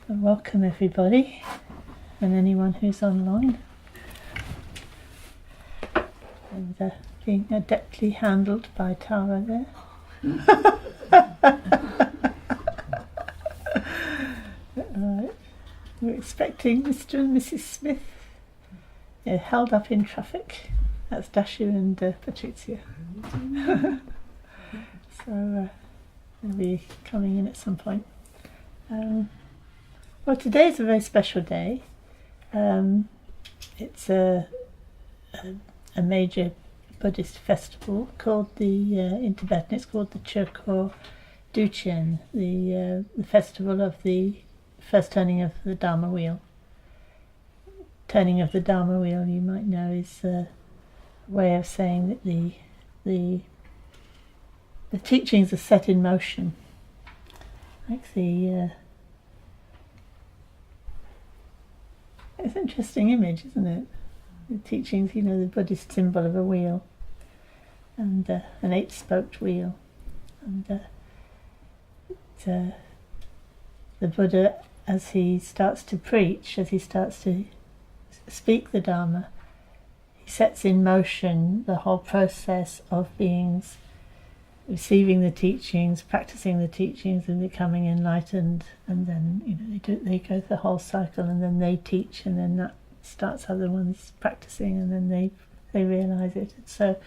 Welcome everybody and anyone who's online and being adeptly handled by Tara there. We're expecting Mr. and Mrs. Smith, held up in traffic. That's Dasha and Patrizia. So they'll be coming in at some point. Well, today's a very special day. It's a major Buddhist festival called in Tibetan it's called the Chökor Duchen, the festival of the first turning of the Dharma wheel. Turning of the Dharma wheel, you might know, is a way of saying that the teachings are set in motion, like it's an interesting image, isn't it? The teachings, the Buddhist symbol of a wheel and an 8-spoked wheel, and the Buddha, as he starts to preach, as he starts to speak the Dharma, he sets in motion the whole process of beings receiving the teachings, practicing the teachings, and becoming enlightened. And then they go through the whole cycle, and then they teach, and then that starts other ones practicing, and then they realize it. And so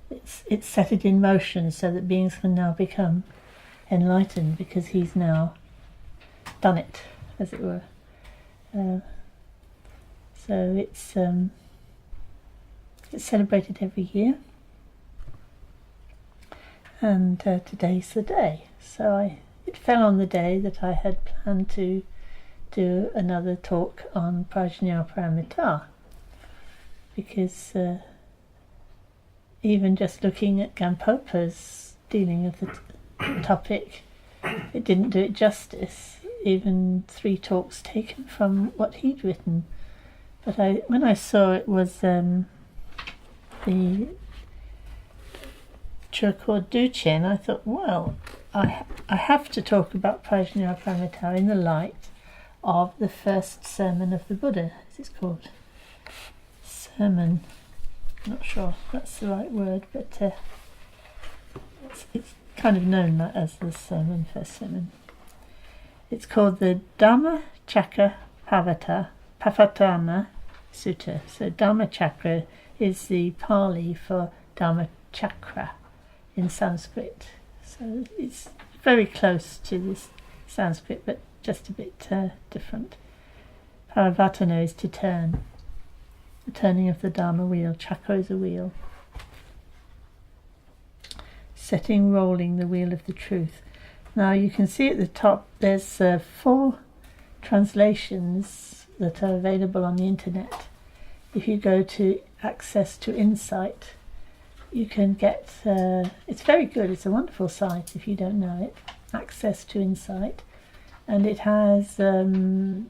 it's set it in motion so that beings can now become enlightened because he's now done it, as it were. So it's celebrated every year. And today's the day. So it fell on the day that I had planned to do another talk on Prajnaparamita, because even just looking at Gampopa's dealing with the topic, it didn't do it justice, even 3 talks taken from what he'd written. But when I saw it was the Chökor Duchen, I thought, well, I have to talk about Prajnaparamita in the light of the first sermon of the Buddha, as it's called. Sermon, not sure if that's the right word, but it's kind of known as the sermon, first sermon. It's called the Dhammacakkappavattana Sutta. So Dhammacakka is the Pali for Dhammachakra in Sanskrit, so it's very close to this Sanskrit, but just a bit different. Paravatana is to turn, the turning of the Dharma wheel. Chakra is a wheel, setting, rolling the wheel of the truth. Now you can see at the top there's 4 translations that are available on the internet. If you go to Access to Insight, you can get, it's very good, it's a wonderful site if you don't know it, Access to Insight, and it has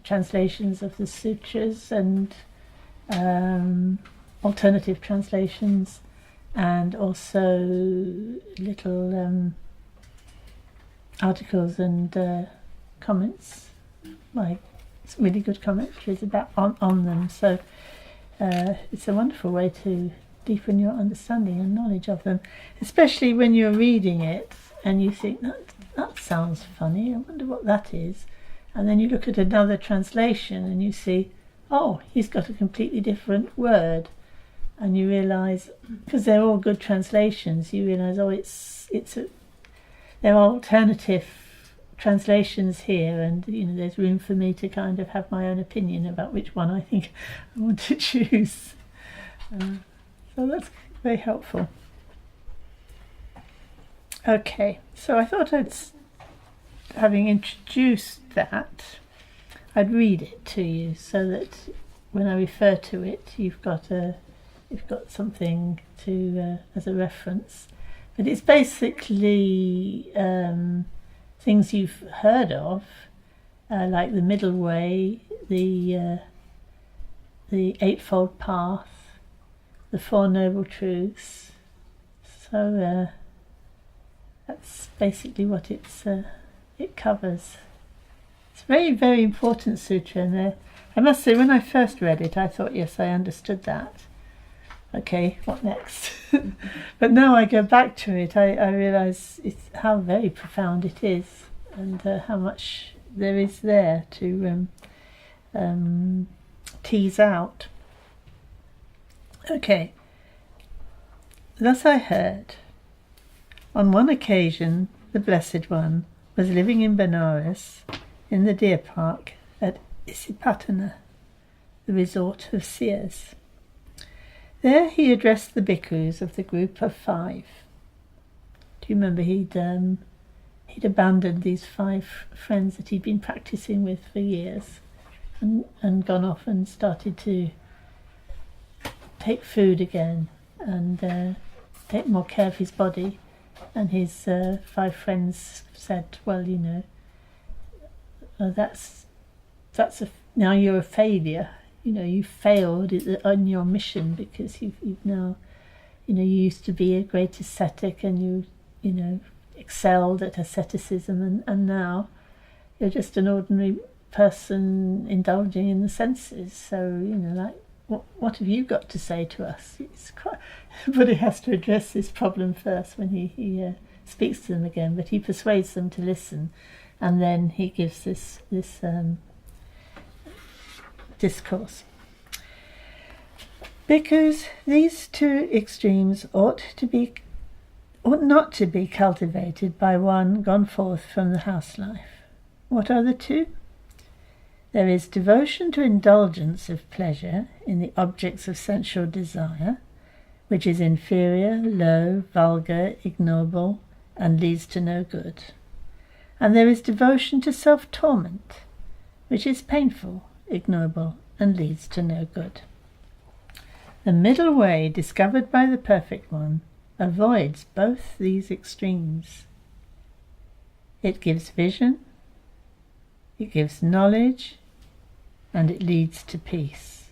translations of the sutras and alternative translations, and also little articles and comments, like really good commentaries about on them. So it's a wonderful way to deepen your understanding and knowledge of them, especially when you're reading it and you think, that sounds funny, I wonder what that is, and then you look at another translation and you see, oh, he's got a completely different word, and you realise, because they're all good translations, you realise, oh, there are alternative translations here, and there's room for me to kind of have my own opinion about which one I think I want to choose. So that's very helpful. Okay, so I thought having introduced that, I'd read it to you so that when I refer to it, you've got something to as a reference. But it's basically things you've heard of, like the middle way, the Eightfold Path, the Four Noble Truths. So that's basically what it covers. It's a very, very important sutra, and I must say, when I first read it, I thought, yes, I understood that. Okay, what next? But now I go back to it, I realise how very profound it is, and how much there is there to tease out. Okay. Thus I heard. On one occasion, the Blessed One was living in Benares, in the deer park at Isipatana, the resort of seers. There he addressed the bhikkhus of the group of 5. Do you remember he'd abandoned these 5 friends that he'd been practicing with for years, and gone off and started to take food again and take more care of his body. And his 5 friends said, well, now you're a failure. You failed on your mission, because you've now, you used to be a great ascetic, and you excelled at asceticism, and now you're just an ordinary person indulging in the senses. So, what have you got to say to us? But he has to address this problem first when he speaks to them again. But he persuades them to listen, and then he gives this discourse. Bhikkhus, these 2 extremes ought not to be cultivated by one gone forth from the house life. What are the 2? There is devotion to indulgence of pleasure in the objects of sensual desire, which is inferior, low, vulgar, ignoble, and leads to no good. And there is devotion to self-torment, which is painful, ignoble, and leads to no good. The middle way, discovered by the Perfect One, avoids both these extremes. It gives vision, it gives knowledge, and it leads to peace,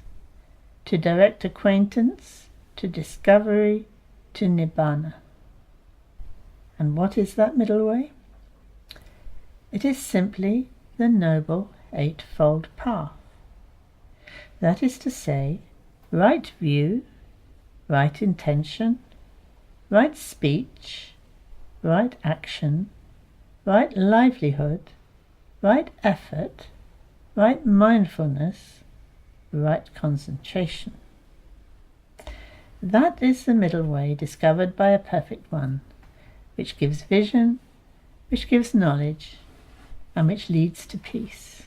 to direct acquaintance, to discovery, to nibbana. And what is that middle way? It is simply the Noble Eightfold Path. That is to say, right view, right intention, right speech, right action, right livelihood, right effort, right mindfulness, right concentration. That is the middle way discovered by a Perfect One, which gives vision, which gives knowledge, and which leads to peace,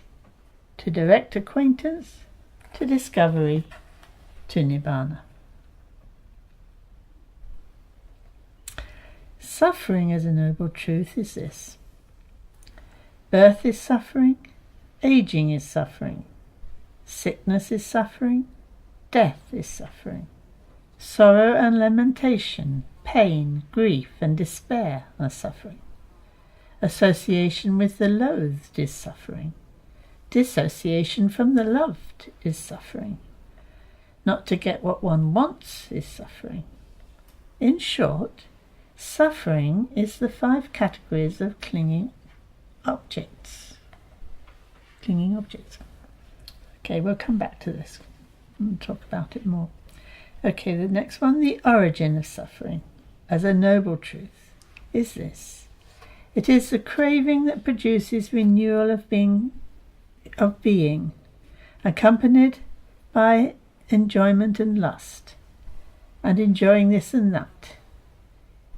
to direct acquaintance, to discovery, to nibbana. Suffering as a noble truth is this. Birth is suffering, aging is suffering, sickness is suffering, death is suffering, sorrow and lamentation, pain, grief, and despair are suffering. Association with the loathed is suffering. Dissociation from the loved is suffering. Not to get what one wants is suffering. In short, suffering is the 5 categories of clinging objects. Okay, we'll come back to this and talk about it more. Okay, the next one, the origin of suffering as a noble truth, is this. It is the craving that produces renewal of being, accompanied by enjoyment and lust, and enjoying this and that.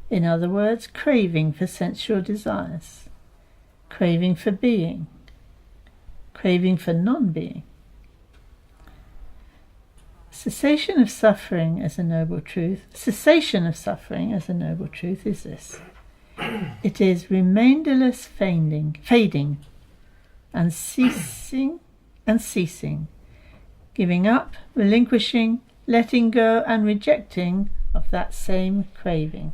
In other words, craving for sensual desires, craving for being, craving for non-being. Cessation of suffering as a noble truth is this. It is remainderless fading and ceasing, giving up, relinquishing, letting go and rejecting of that same craving.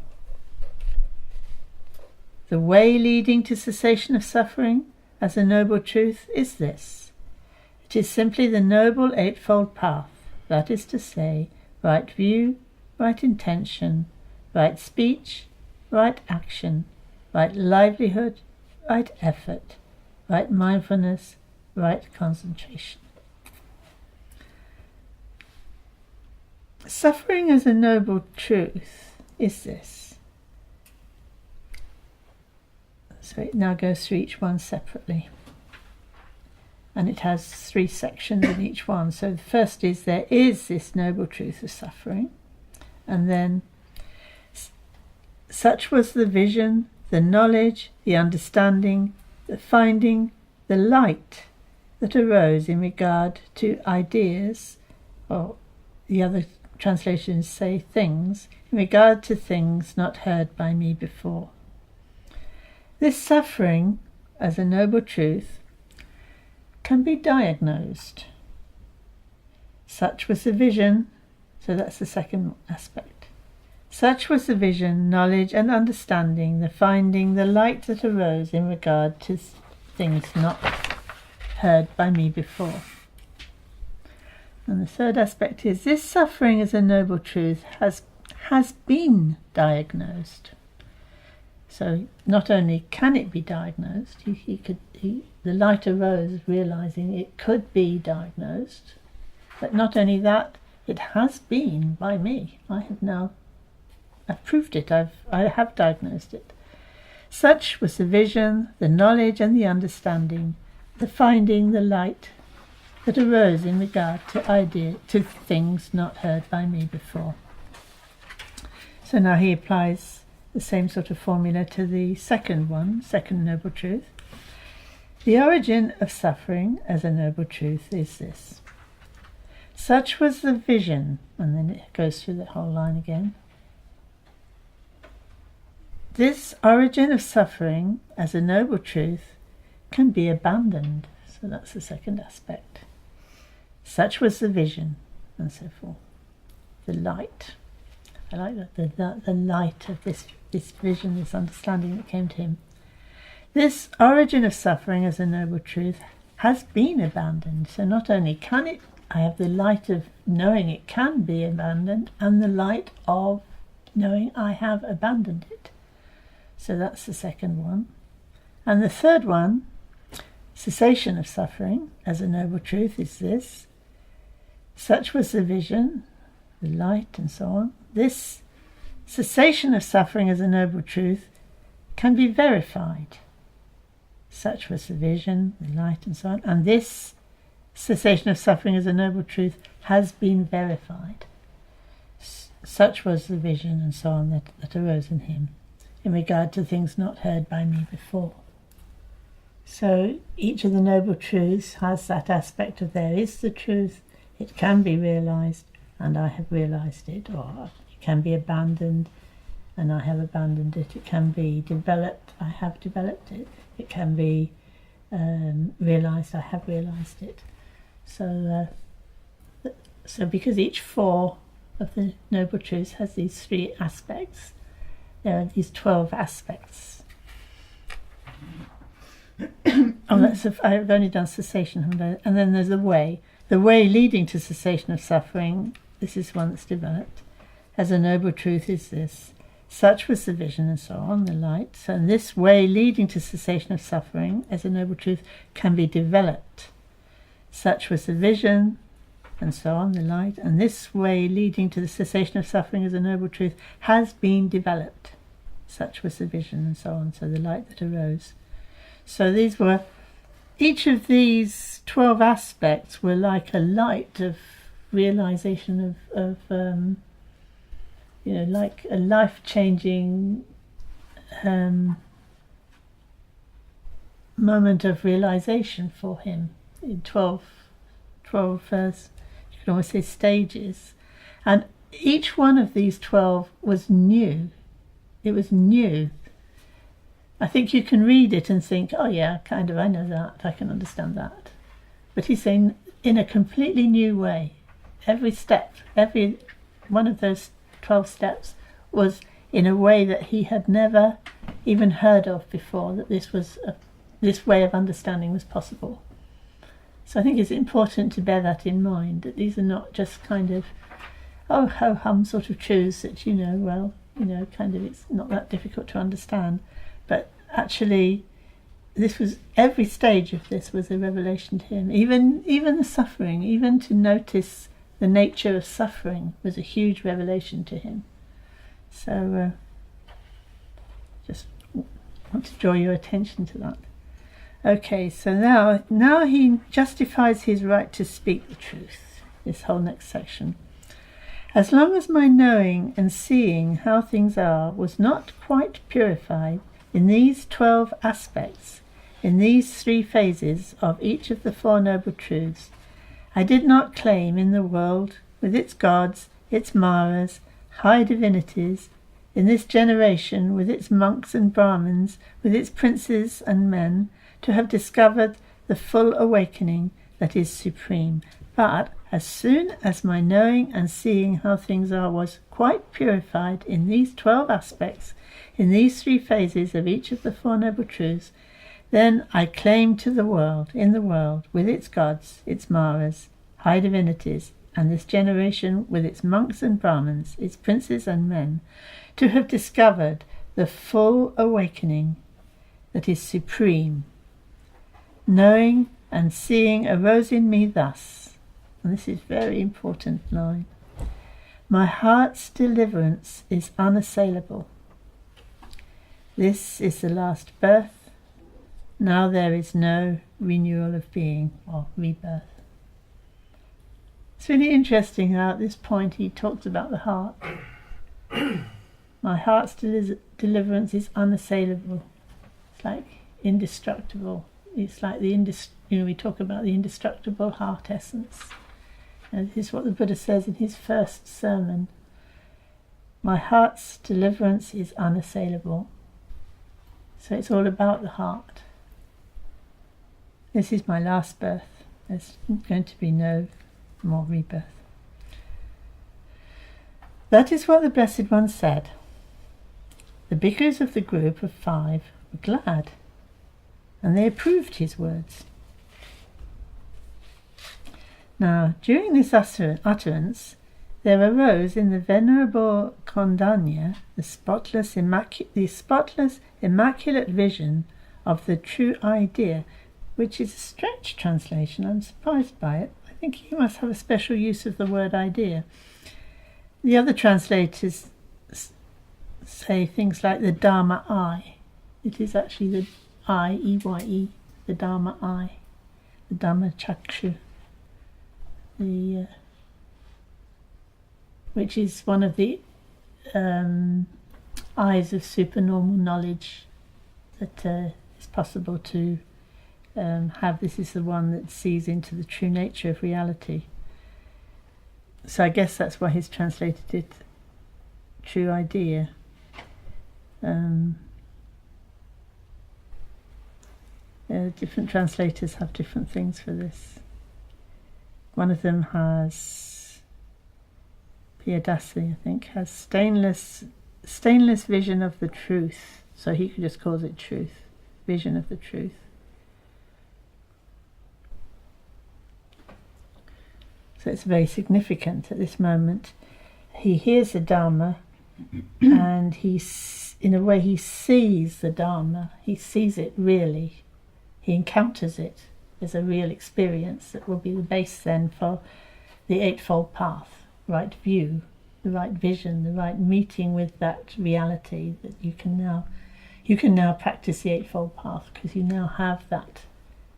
The way leading to cessation of suffering as a noble truth is this. It is simply the Noble Eightfold Path, that is to say, right view, right intention, right speech, right action, right livelihood, right effort, right mindfulness, right concentration. Suffering as a noble truth is this. So it now goes through each one separately. And it has 3 sections in each one. So the first is, there is this noble truth of suffering. And then, such was the vision, the knowledge, the understanding, the finding, the light that arose in regard to ideas, or the other translations say things, in regard to things not heard by me before. This suffering, as a noble truth, can be diagnosed. Such was the vision, so that's the second aspect. Such was the vision, knowledge and understanding, the finding, the light that arose in regard to things not heard by me before. And the third aspect is, this suffering as a noble truth has been diagnosed. So not only can it be diagnosed, the light arose realizing it could be diagnosed, but not only that, it has been by me. I've proved it, I have diagnosed it. Such was the vision, the knowledge and the understanding, the finding, the light that arose in regard to things not heard by me before. So now he applies the same sort of formula to the second noble truth. The origin of suffering as a noble truth is this. Such was the vision, and then it goes through the whole line again. This origin of suffering as a noble truth can be abandoned. So that's the second aspect. Such was the vision, and so forth. The light. I like that, the light of this vision, this understanding that came to him. This origin of suffering as a noble truth has been abandoned. So not only can it, I have the light of knowing it can be abandoned, and the light of knowing I have abandoned it. So that's the second one. And the third one, cessation of suffering as a noble truth, is this. Such was the vision, the light, and so on. This cessation of suffering as a noble truth can be verified. Such was the vision, the light, and so on. And this cessation of suffering as a noble truth has been verified. Such was the vision, and so on, that arose in him in regard to things not heard by me before. So each of the noble truths has that aspect of there is the truth, it can be realized, and I have realized it, or it can be abandoned, and I have abandoned it. It can be developed, I have developed it. It can be realized, I have realized it. So because each 4 of the noble truths has these 3 aspects, there are these 12 aspects. I've only done cessation, and then there's the way leading to cessation of suffering. This is one that's developed as a noble truth is this. Such was the vision, and so on, the light. And this way leading to cessation of suffering as a noble truth can be developed. Such was the vision, and so on, the light. And this way leading to the cessation of suffering as a noble truth has been developed. Such was the vision, and so on, so the light that arose. So each of these 12 aspects were like a light of realization of like a life-changing moment of realization for him in 12 you could almost say stages. And each one of these 12 was new. It was new. I think you can read it and think, oh yeah, kind of, I know that, I can understand that. But he's saying in a completely new way. Every step, every one of those 12 steps was in a way that he had never even heard of before, that this way of understanding was possible. So I think it's important to bear that in mind, that these are not just kind of, oh, ho-hum sort of truths that, kind of it's not that difficult to understand. But actually, this was, every stage of this was a revelation to him. Even the suffering, even to notice the nature of suffering was a huge revelation to him. So just want to draw your attention to that. Okay, so now he justifies his right to speak the truth, this whole next section. As long as my knowing and seeing how things are was not quite purified in these 12 aspects, in these 3 phases of each of the 4 noble truths, I did not claim in the world, with its gods, its Maras, high divinities, in this generation, with its monks and Brahmins, with its princes and men, to have discovered the full awakening that is supreme. But as soon as my knowing and seeing how things are was quite purified in these 12 aspects, in these 3 phases of each of the 4 noble truths, then I claimed to the world, in the world, with its gods, its Maras, high divinities, and this generation with its monks and Brahmins, its princes and men, to have discovered the full awakening that is supreme. Knowing and seeing arose in me thus, and this is very important line, my heart's deliverance is unassailable. This is the last birth. Now there is no renewal of being or rebirth. It's really interesting how at this point he talks about the heart. My heart's deliverance is unassailable. It's like indestructible. It's like we talk about the indestructible heart essence. And this is what the Buddha says in his first sermon. My heart's deliverance is unassailable. So it's all about the heart. This is my last birth. There's going to be no more rebirth. That is what the Blessed One said. The bhikkhus of the group of 5 were glad, and they approved his words. Now, during this utterance, there arose in the Venerable Kondanya the spotless, immaculate vision of the true idea, which is a strange translation. I'm surprised by it. I think he must have a special use of the word idea. The other translators say things like the Dharma eye. It is actually the eye, E-Y-E, the Dharma eye, the Dhamma chakshu, which is one of the eyes of supernormal knowledge that is possible to have. This is the one that sees into the true nature of reality. So I guess that's why he's translated it true idea. Different translators have different things for this. One of them has, Piyadasi, I think, has stainless vision of the truth. So he just calls it truth, vision of the truth. So it's very significant at this moment. He hears the Dharma and in a way he sees the Dharma. He sees it really. He encounters it as a real experience that will be the base then for the Eightfold Path, right view, the right vision, the right meeting with that reality that you can now practice the Eightfold Path because you now have that,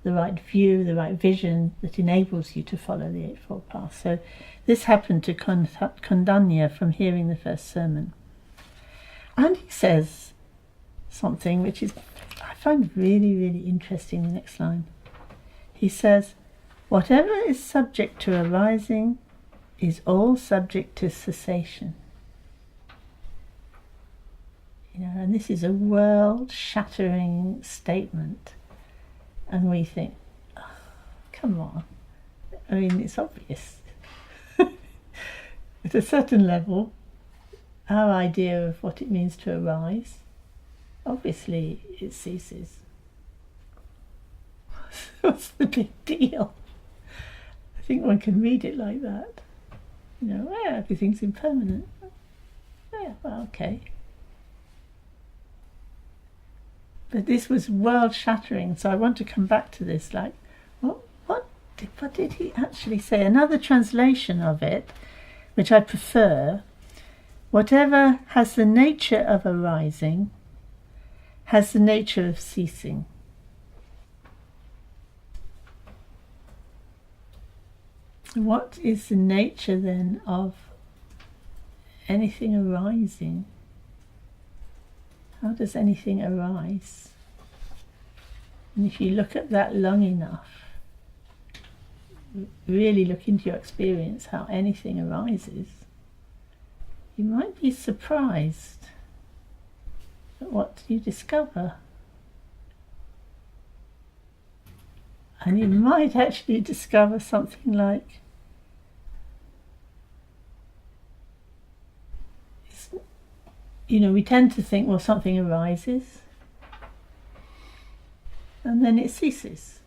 the right view, the right vision that enables you to follow the Eightfold Path. So this happened to Kondanya from hearing the first sermon. And he says something which is, I find really, really interesting, the next line. He says, whatever is subject to arising is all subject to cessation. And this is a world-shattering statement. And we think, oh, come on. I mean, it's obvious. At a certain level, our idea of what it means to arise, obviously it ceases. What's the big deal? I think one can read it like that. Everything's impermanent. Yeah, well, okay. But this was world-shattering, so I want to come back to this. Like, what did he actually say? Another translation of it, which I prefer: whatever has the nature of arising has the nature of ceasing. What is the nature then of anything arising? How does anything arise? And if you look at that long enough, really look into your experience, how anything arises, you might be surprised at what you discover. And you might actually discover something like, we tend to think, well, something arises and then it ceases.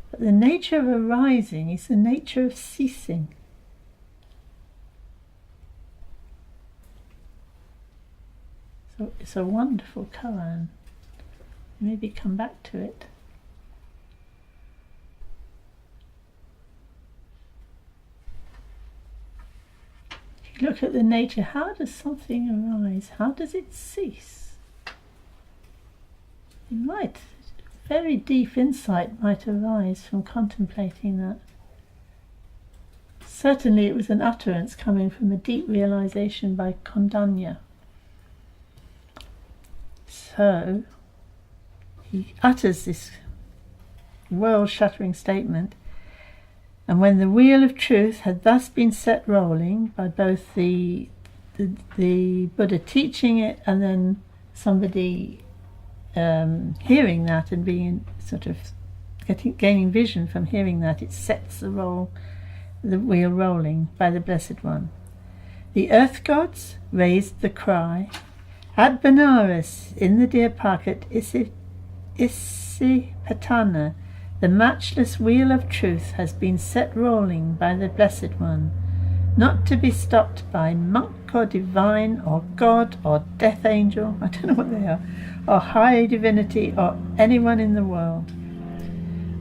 But the nature of arising is the nature of ceasing. So it's a wonderful koan. Maybe come back to it. Look at the nature. How does something arise? How does it cease? Very deep insight might arise from contemplating that. Certainly it was an utterance coming from a deep realization by Kondanya. So he utters this world-shattering statement: and when the wheel of truth had thus been set rolling by both the Buddha teaching it and then somebody hearing that and being sort of gaining vision from hearing that, it sets the wheel rolling by the Blessed One. The earth gods raised the cry, "At Benares, in the dear Pakat Isipatana, the matchless wheel of truth has been set rolling by the Blessed One, not to be stopped by monk or divine or god or death angel," I don't know what they are, "or high divinity or anyone in the world."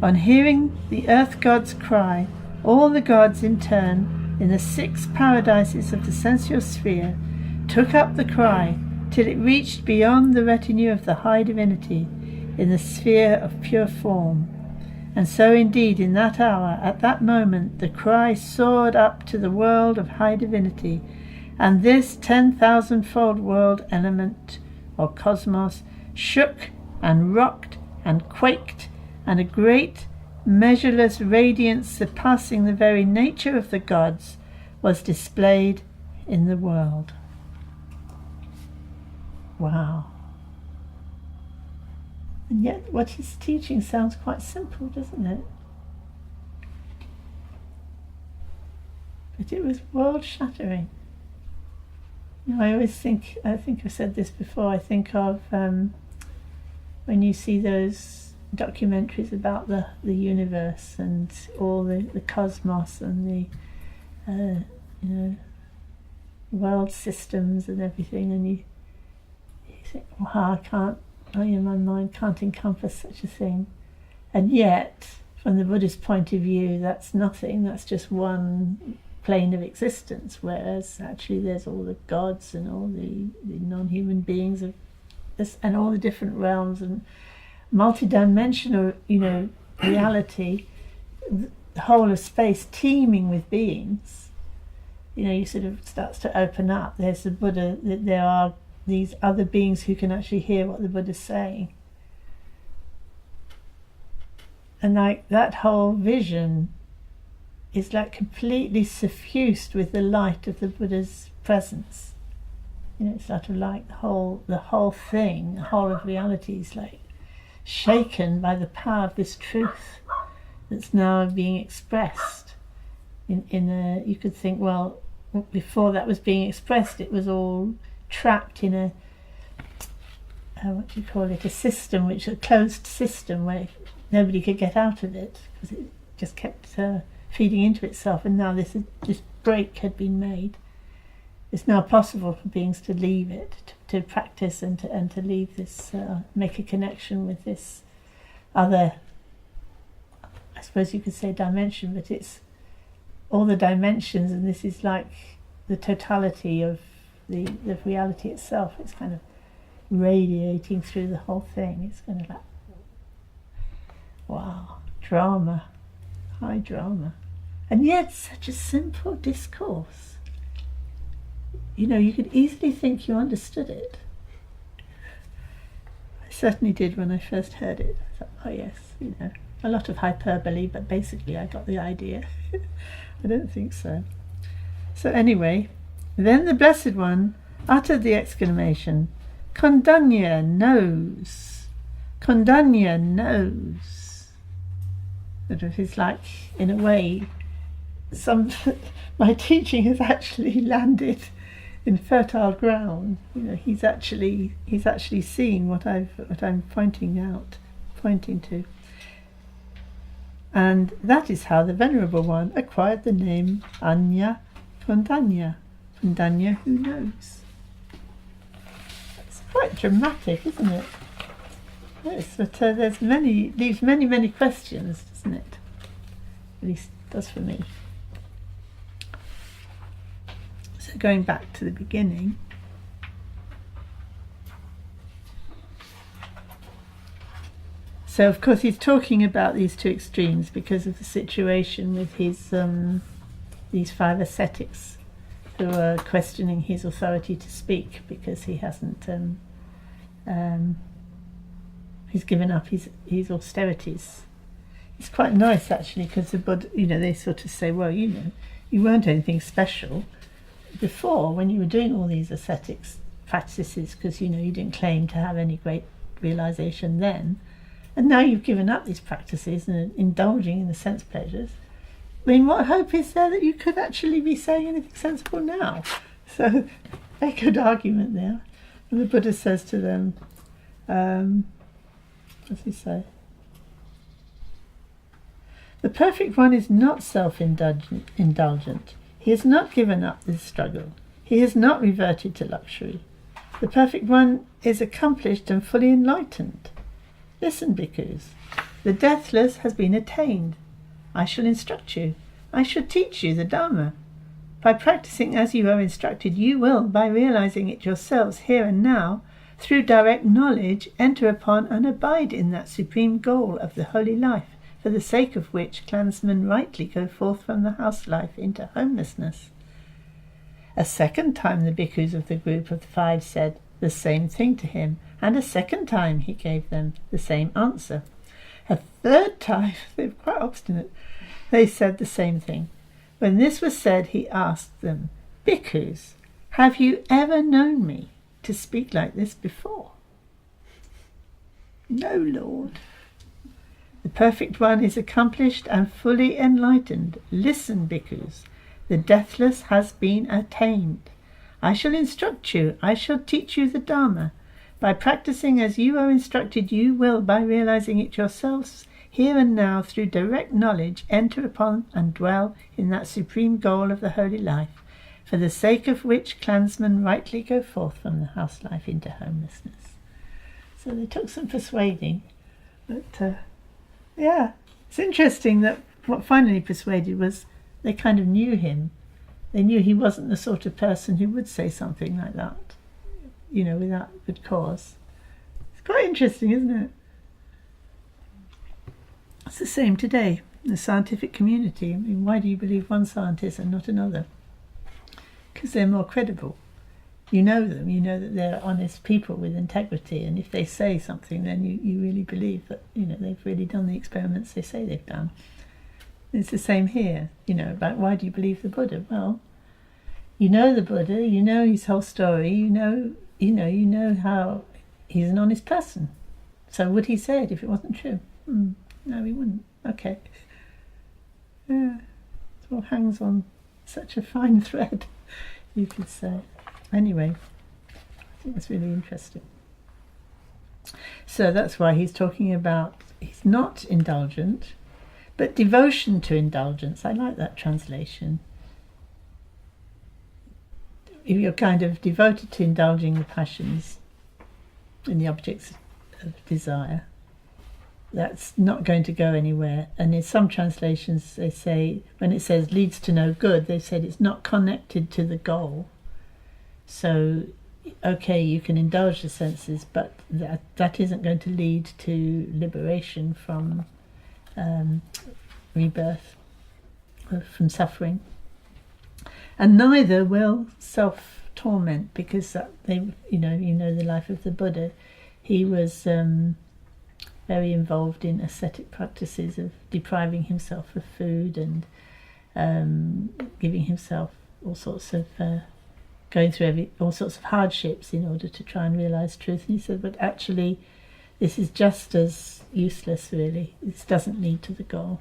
On hearing the earth gods cry, all the gods in turn in the 6 paradises of the sensual sphere took up the cry till it reached beyond the retinue of the high divinity in the sphere of pure form. And so indeed in that hour, at that moment, the cry soared up to the world of high divinity, and this 10,000-fold world element or cosmos shook and rocked and quaked, and a great measureless radiance surpassing the very nature of the gods was displayed in the world. Wow. And yet what he's teaching sounds quite simple, doesn't it? But it was world-shattering. I always think, I think I've said this before, I think of when you see those documentaries about the universe and all the cosmos and the world systems and everything, and you think, wow, my mind can't encompass such a thing. And yet, from the Buddhist point of view, that's nothing, that's just one plane of existence, whereas actually there's all the gods and all the non-human beings of this, and all the different realms and multidimensional, reality, the whole of space teeming with beings. You sort of starts to open up. There's the Buddha, there are these other beings who can actually hear what the Buddha's saying. And like that whole vision is like completely suffused with the light of the Buddha's presence. It's sort of like the whole thing, the whole of reality is like shaken by the power of this truth that's now being expressed. You could think, well, before that was being expressed, it was all trapped in a a system, which a closed system where nobody could get out of it because it just kept feeding into itself. And now this break had been made, it's now possible for beings to leave it, to practice and to leave this, make a connection with this other, I suppose you could say dimension, but it's all the dimensions, and this is like the totality of the reality itself. It's kind of radiating through the whole thing. It's kind of like, wow, drama, high drama. And yet such a simple discourse. You know, you could easily think you understood it. I certainly did when I first heard it. I thought, oh yes, you know, a lot of hyperbole, but basically I got the idea. I don't think so. So anyway, then the Blessed One uttered the exclamation, Kondañña knows. Kondañña knows. Sort of is like, in a way, my teaching has actually landed in fertile ground. You know, he's actually seeing what I'm pointing to. And that is how the Venerable One acquired the name Anya Kondañña. Kondañña, who knows? It's quite dramatic, isn't it? Yes, but leaves many questions, doesn't it? At least it does for me. So going back to the beginning, so of course he's talking about these two extremes because of the situation with his these 5 ascetics who are questioning his authority to speak because he hasn't he's given up his austerities. It's quite nice actually, because the Buddha, you know, they sort of say, well, you know, you weren't anything special before when you were doing all these ascetics practices, because, you know, you didn't claim to have any great realization then, and now you've given up these practices and are indulging in the sense pleasures. I mean, what hope is there that you could actually be saying anything sensible now? So, a good argument there. And the Buddha says to them, what does he say? The Perfect One is not self-indulgent. He has not given up this struggle. He has not reverted to luxury. The Perfect One is accomplished and fully enlightened. Listen, bhikkhus. The deathless has been attained. I shall instruct you. I shall teach you the Dharma. By practicing as you are instructed, you will, by realizing it yourselves here and now, through direct knowledge, enter upon and abide in that supreme goal of the holy life, for the sake of which clansmen rightly go forth from the house life into homelessness. A second time the bhikkhus of the group of the 5 said the same thing to him, and a second time he gave them the same answer. A third time, they were quite obstinate, they said the same thing. When this was said, he asked them, Bhikkhus, have you ever known me to speak like this before? No, Lord. The Perfect One is accomplished and fully enlightened. Listen, bhikkhus, the deathless has been attained. I shall instruct you, I shall teach you the Dharma. By practicing as you are instructed, you will, by realizing it yourselves, here and now, through direct knowledge, enter upon and dwell in that supreme goal of the holy life, for the sake of which clansmen rightly go forth from the house life into homelessness. So they took some persuading, but yeah, it's interesting that what finally persuaded was they kind of knew him. They knew he wasn't the sort of person who would say something like that, you know, without good cause. It's quite interesting, isn't it? It's the same today in the scientific community. I mean, why do you believe one scientist and not another? Because they're more credible. You know them, you know that they're honest people with integrity, and if they say something, then you really believe that, you know, they've really done the experiments they say they've done. It's the same here, you know, about why do you believe the Buddha? Well, you know the Buddha, you know his whole story, you know how he's an honest person. So would he say it if it wasn't true? No, he wouldn't. Okay. Yeah, it all hangs on such a fine thread, you could say. Anyway, I think that's really interesting. So that's why he's talking about, he's not indulgent, but devotion to indulgence. I like that translation. if you're kind of devoted to indulging the passions and the objects of desire, that's not going to go anywhere. And in some translations they say, when it says leads to no good, they said it's not connected to the goal. So okay, you can indulge the senses, but that isn't going to lead to liberation from rebirth, from suffering. And neither will self-torment, because you know the life of the Buddha. He was very involved in ascetic practices of depriving himself of food and giving himself all sorts of going through all sorts of hardships in order to try and realize truth. And he said, but actually this is just as useless, really. This doesn't lead to the goal.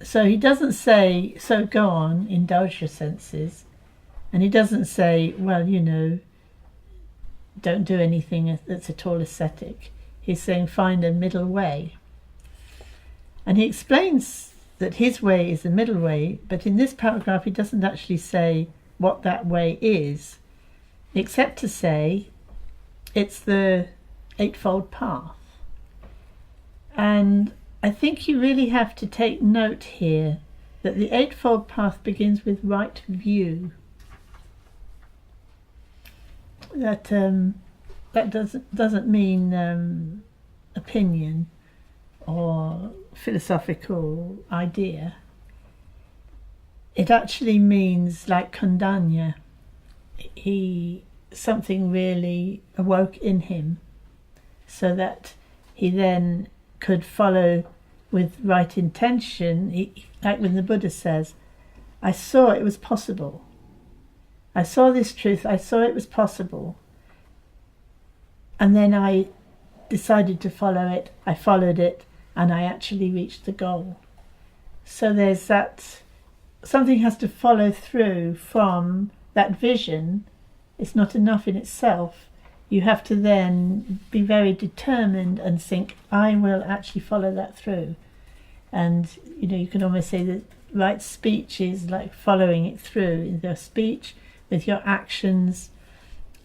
So he doesn't say, so go on, indulge your senses. And he doesn't say, well, don't do anything that's at all ascetic. He's saying find a middle way. And he explains that his way is the middle way, but in this paragraph he doesn't actually say what that way is, except to say it's the Eightfold Path. And I think you really have to take note here that the Eightfold Path begins with right view. That doesn't mean opinion or philosophical idea. It actually means, like Kondanya, something really awoke in him, so that he then could follow with right intention. Like when the Buddha says, I saw it was possible. I saw this truth, I saw it was possible. And then I decided to follow it, I followed it, and I actually reached the goal. So there's that, something has to follow through from that vision. It's not enough in itself. You have to then be very determined and think, I will actually follow that through. And you can almost say that right speech is like following it through in your speech, with your actions,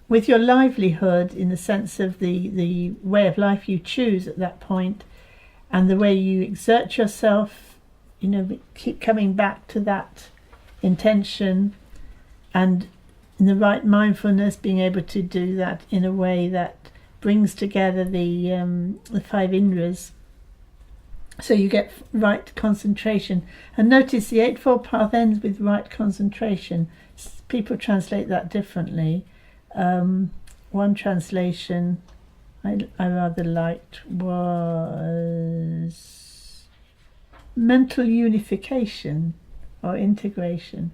with your livelihood, in the sense of the way of life you choose at that point, and the way you exert yourself, keep coming back to that intention, and in the right mindfulness, being able to do that in a way that brings together the five indras, so you get right concentration. And notice the Eightfold Path ends with right concentration. People translate that differently. One translation I rather liked was mental unification or integration.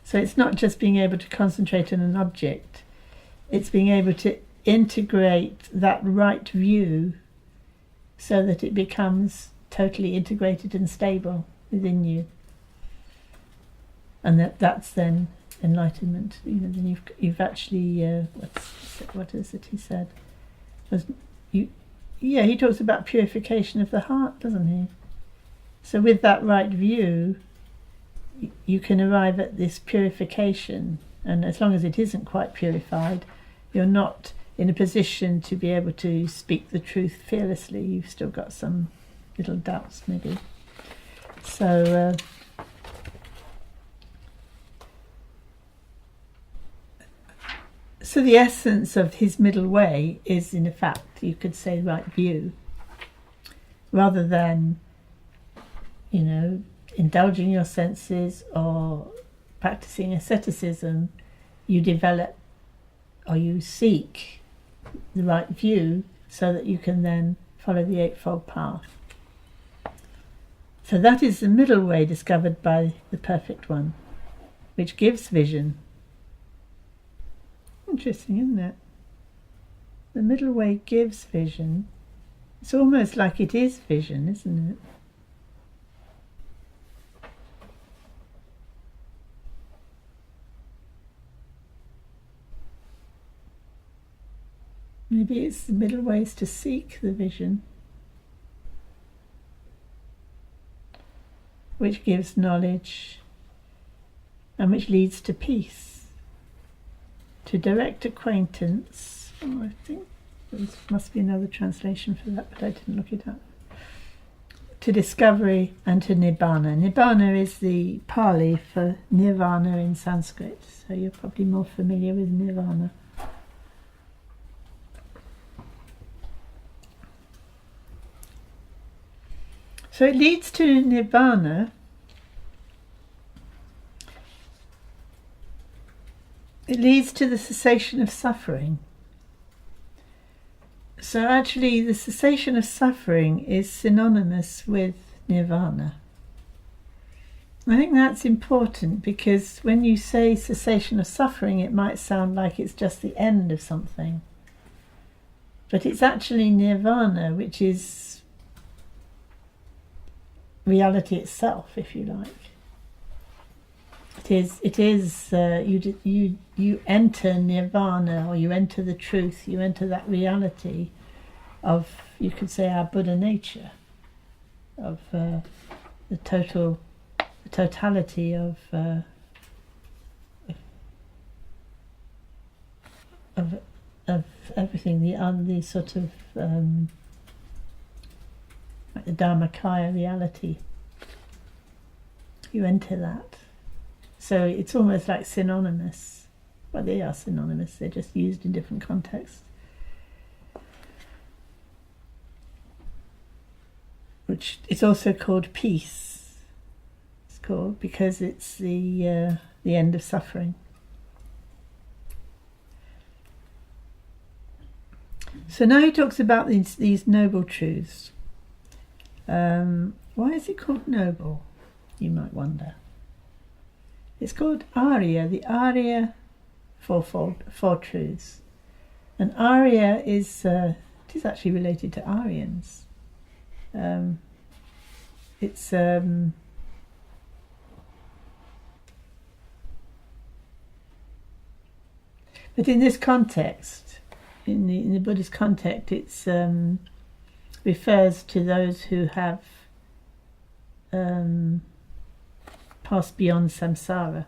So it's not just being able to concentrate on an object, it's being able to integrate that right view so that it becomes totally integrated and stable within you. And that's then enlightenment. Then you've actually what is it he said? He talks about purification of the heart, doesn't he? So with that right view, you can arrive at this purification, and as long as it isn't quite purified, you're not in a position to be able to speak the truth fearlessly. You've still got some little doubts, maybe. So the essence of his middle way is, in fact, you could say, right view, rather than indulging your senses or practicing asceticism. You develop, or you seek, the right view so that you can then follow the Eightfold Path. So that is the middle way discovered by the Perfect One, which gives vision. Interesting, isn't it? The middle way gives vision. It's almost like it is vision, isn't it? Maybe it's the middle ways to seek the vision, which gives knowledge, and which leads to peace, to direct acquaintance. I think there must be another translation for that, but I didn't look it up. To discovery and to nibbana. Nibbana is the Pali for nirvana in Sanskrit, so you're probably more familiar with nirvana. So it leads to nibbana. It leads to the cessation of suffering. So actually the cessation of suffering is synonymous with nirvana. I think that's important because when you say cessation of suffering, it might sound like it's just the end of something. But it's actually nirvana, which is reality itself, if you like. It is you enter nirvana, or you enter the truth, you enter that reality of, you could say, our Buddha nature, of the totality of everything, the sort of like the Dharmakaya reality. You enter that. So it's almost like synonymous. Well, they are synonymous, they're just used in different contexts. Which is also called peace. It's called because it's the end of suffering. So now he talks about these noble truths. Why is it called noble, you might wonder? It's called Arya, the Arya four truths. And Arya is it is actually related to Aryans. It's but in this context, in the Buddhist context, it's refers to those who have passed beyond samsara.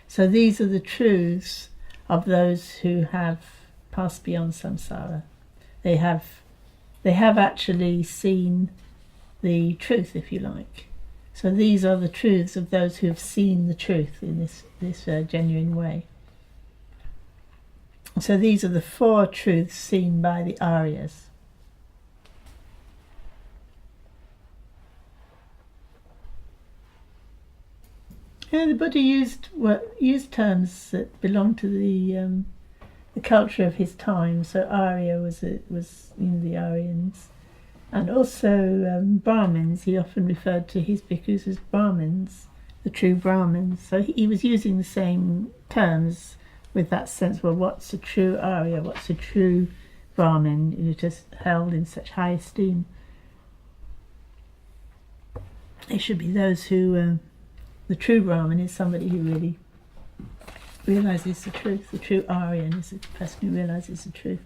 So these are the truths of those who have passed beyond samsara. They have actually seen the truth, if you like. So these are the truths of those who have seen the truth in this genuine way. So these are the four truths seen by the Aryas. Yeah, the Buddha used terms that belong to the culture of his time. So Arya was the Aryans, and also Brahmins. He often referred to his bhikkhus as Brahmins, the true Brahmins. So he was using the same terms with that sense. Well, what's a true Arya? What's a true Brahmin? Just held in such high esteem. It should be those who. The true Brahmin is somebody who really realises the truth. The true Aryan is the person who realises the truth.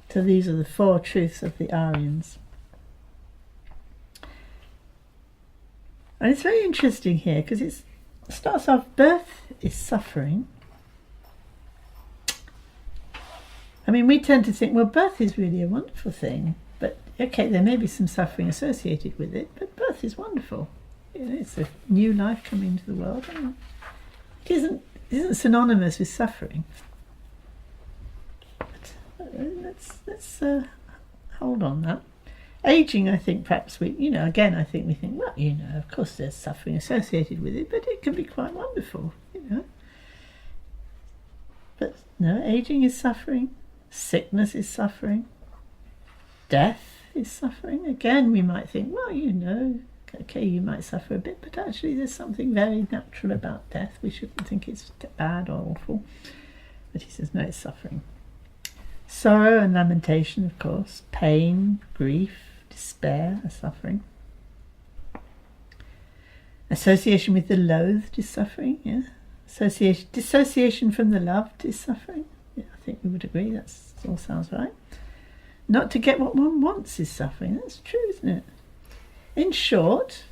So these are the four truths of the Aryans. And it's very interesting here because it starts off, birth is suffering. I mean, we tend to think, well, birth is really a wonderful thing. But, okay, there may be some suffering associated with it, but birth is wonderful. It's a new life coming into the world. It isn't synonymous with suffering. But let's hold on that. Aging, I think perhaps I think we think, well, of course there's suffering associated with it, but it can be quite wonderful, But no, aging is suffering. Sickness is suffering. Death is suffering. Again, we might think, well, okay, you might suffer a bit, but actually there's something very natural about death. We shouldn't think it's bad or awful. But he says, no, it's suffering. Sorrow and lamentation, of course. Pain, grief, despair are suffering. Association with the loathed is suffering, yeah. Dissociation from the loved is suffering. Yeah, I think we would agree, that all sounds right. Not to get what one wants is suffering. That's true, isn't it? In short,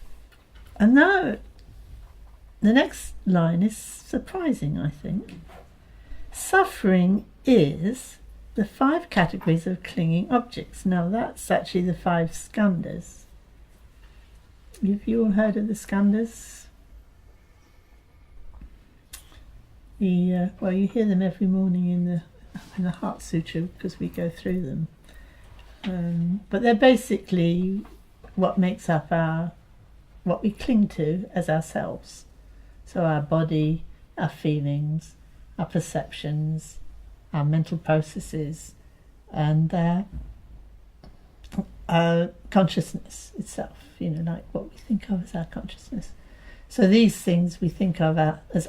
and now the next line is surprising, I think. Suffering is the 5 categories of clinging objects. Now that's actually the 5 skandhas. Have you all heard of the skandhas? You hear them every morning in the Heart Sutra because we go through them. But they're basically what makes up what we cling to as ourselves. So our body, our feelings, our perceptions, our mental processes, and our consciousness itself, like what we think of as our consciousness. So these things we think of as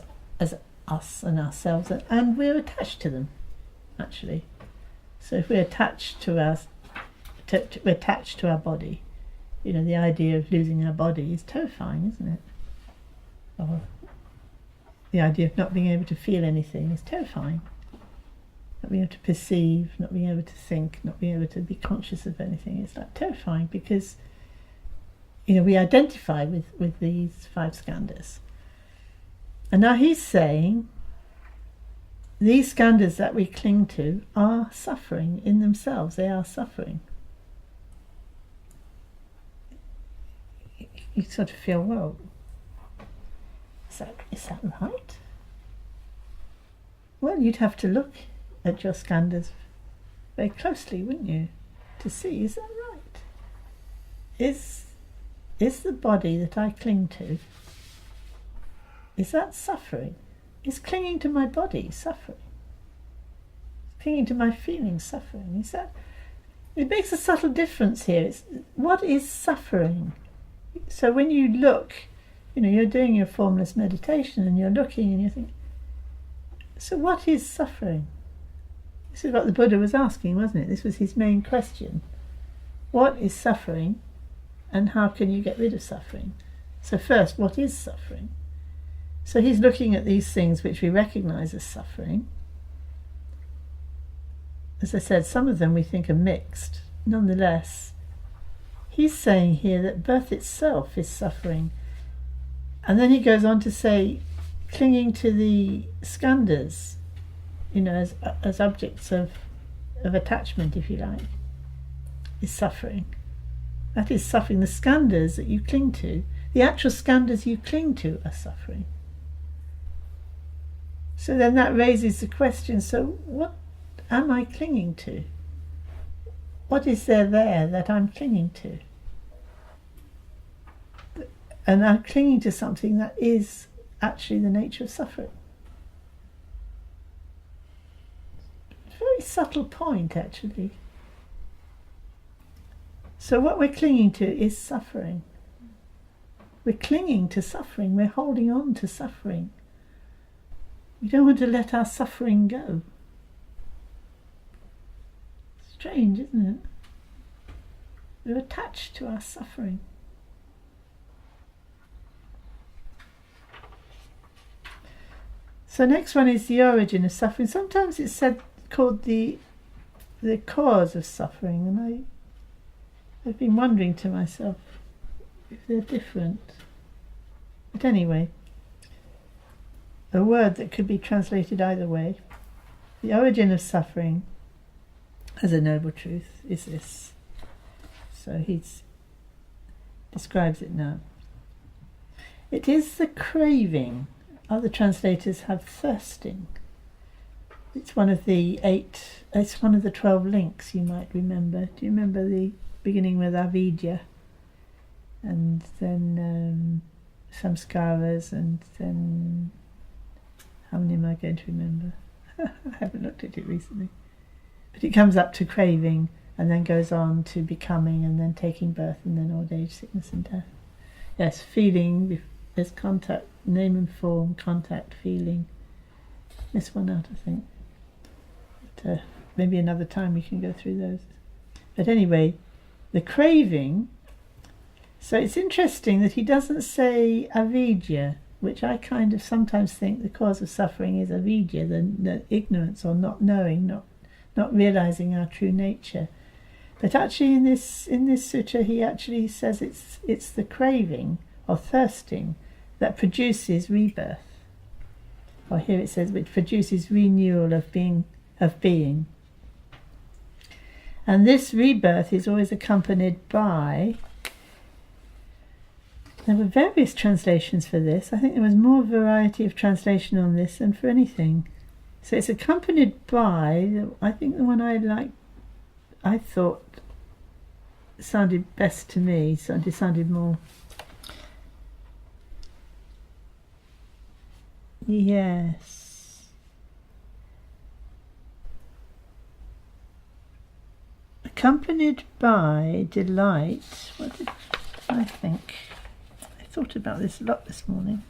us and ourselves, and we're attached to them, actually. So if we're attached to our body, the idea of losing our body is terrifying, isn't it? Or the idea of not being able to feel anything is terrifying. Not being able to perceive, not being able to think, not being able to be conscious of anything, it's like terrifying because we identify with these 5 skandhas. And now he's saying these skandhas that we cling to are suffering in themselves. They are suffering. You sort of feel, well, is that right? Well, you'd have to look at your skandhas very closely, wouldn't you, to see, is that right? Is the body that I cling to, is that suffering? Is clinging to my body suffering? Clinging to my feelings suffering? Is that? It makes a subtle difference here. What is suffering? So when you look, you're doing your formless meditation and you're looking and you think, so what is suffering? This is what the Buddha was asking, wasn't it? This was his main question. What is suffering and how can you get rid of suffering? So first, what is suffering? So he's looking at these things which we recognize as suffering. As I said, some of them we think are mixed. Nonetheless, he's saying here that birth itself is suffering. And then he goes on to say, clinging to the skandhas, as objects of attachment, if you like, is suffering. That is suffering. The skandhas that you cling to, the actual skandhas you cling to, are suffering. So then that raises the question, so what am I clinging to? What is there that I'm clinging to? And I'm clinging to something that is actually the nature of suffering. Very subtle point, actually. So what we're clinging to is suffering. We're clinging to suffering. We're holding on to suffering. We don't want to let our suffering go. Strange, isn't it? We're attached to our suffering. So next one is the origin of suffering. Sometimes it's called the cause of suffering, and I've been wondering to myself if they're different. But anyway, a word that could be translated either way. The origin of suffering as a noble truth is this. So he describes it now. It is the craving. Other translators have thirsting. It's one of the 12 links, you might remember. Do you remember the beginning with avidya? And then samskaras, and then how many am I going to remember? I haven't looked at it recently. But it comes up to craving and then goes on to becoming and then taking birth and then old age, sickness and death. Yes, feeling, there's contact, name and form, contact, feeling. This one out, I think. But maybe another time we can go through those. But anyway, the craving. So it's interesting that he doesn't say avidya, which I kind of sometimes think the cause of suffering is avidya, the ignorance or not knowing, not realizing our true nature. But actually in this sutra he actually says it's the craving or thirsting that produces rebirth. Or here it says, which produces renewal of being. And this rebirth is always accompanied by, there were various translations for this. I think there was more variety of translation on this than for anything. So it's accompanied by, I think the one I thought sounded best to me, sounded more, yes, accompanied by delight. What did I think? I thought about this a lot this morning.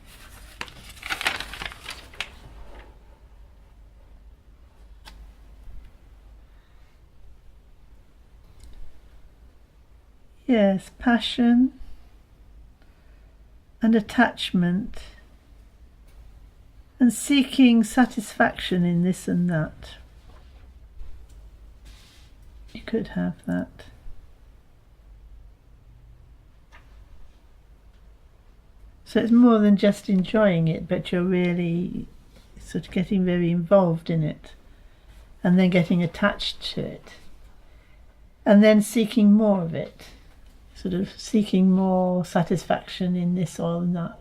Yes, passion and attachment and seeking satisfaction in this and that. You could have that. So it's more than just enjoying it, but you're really sort of getting very involved in it and then getting attached to it and then seeking more of it, sort of seeking more satisfaction in this or in that.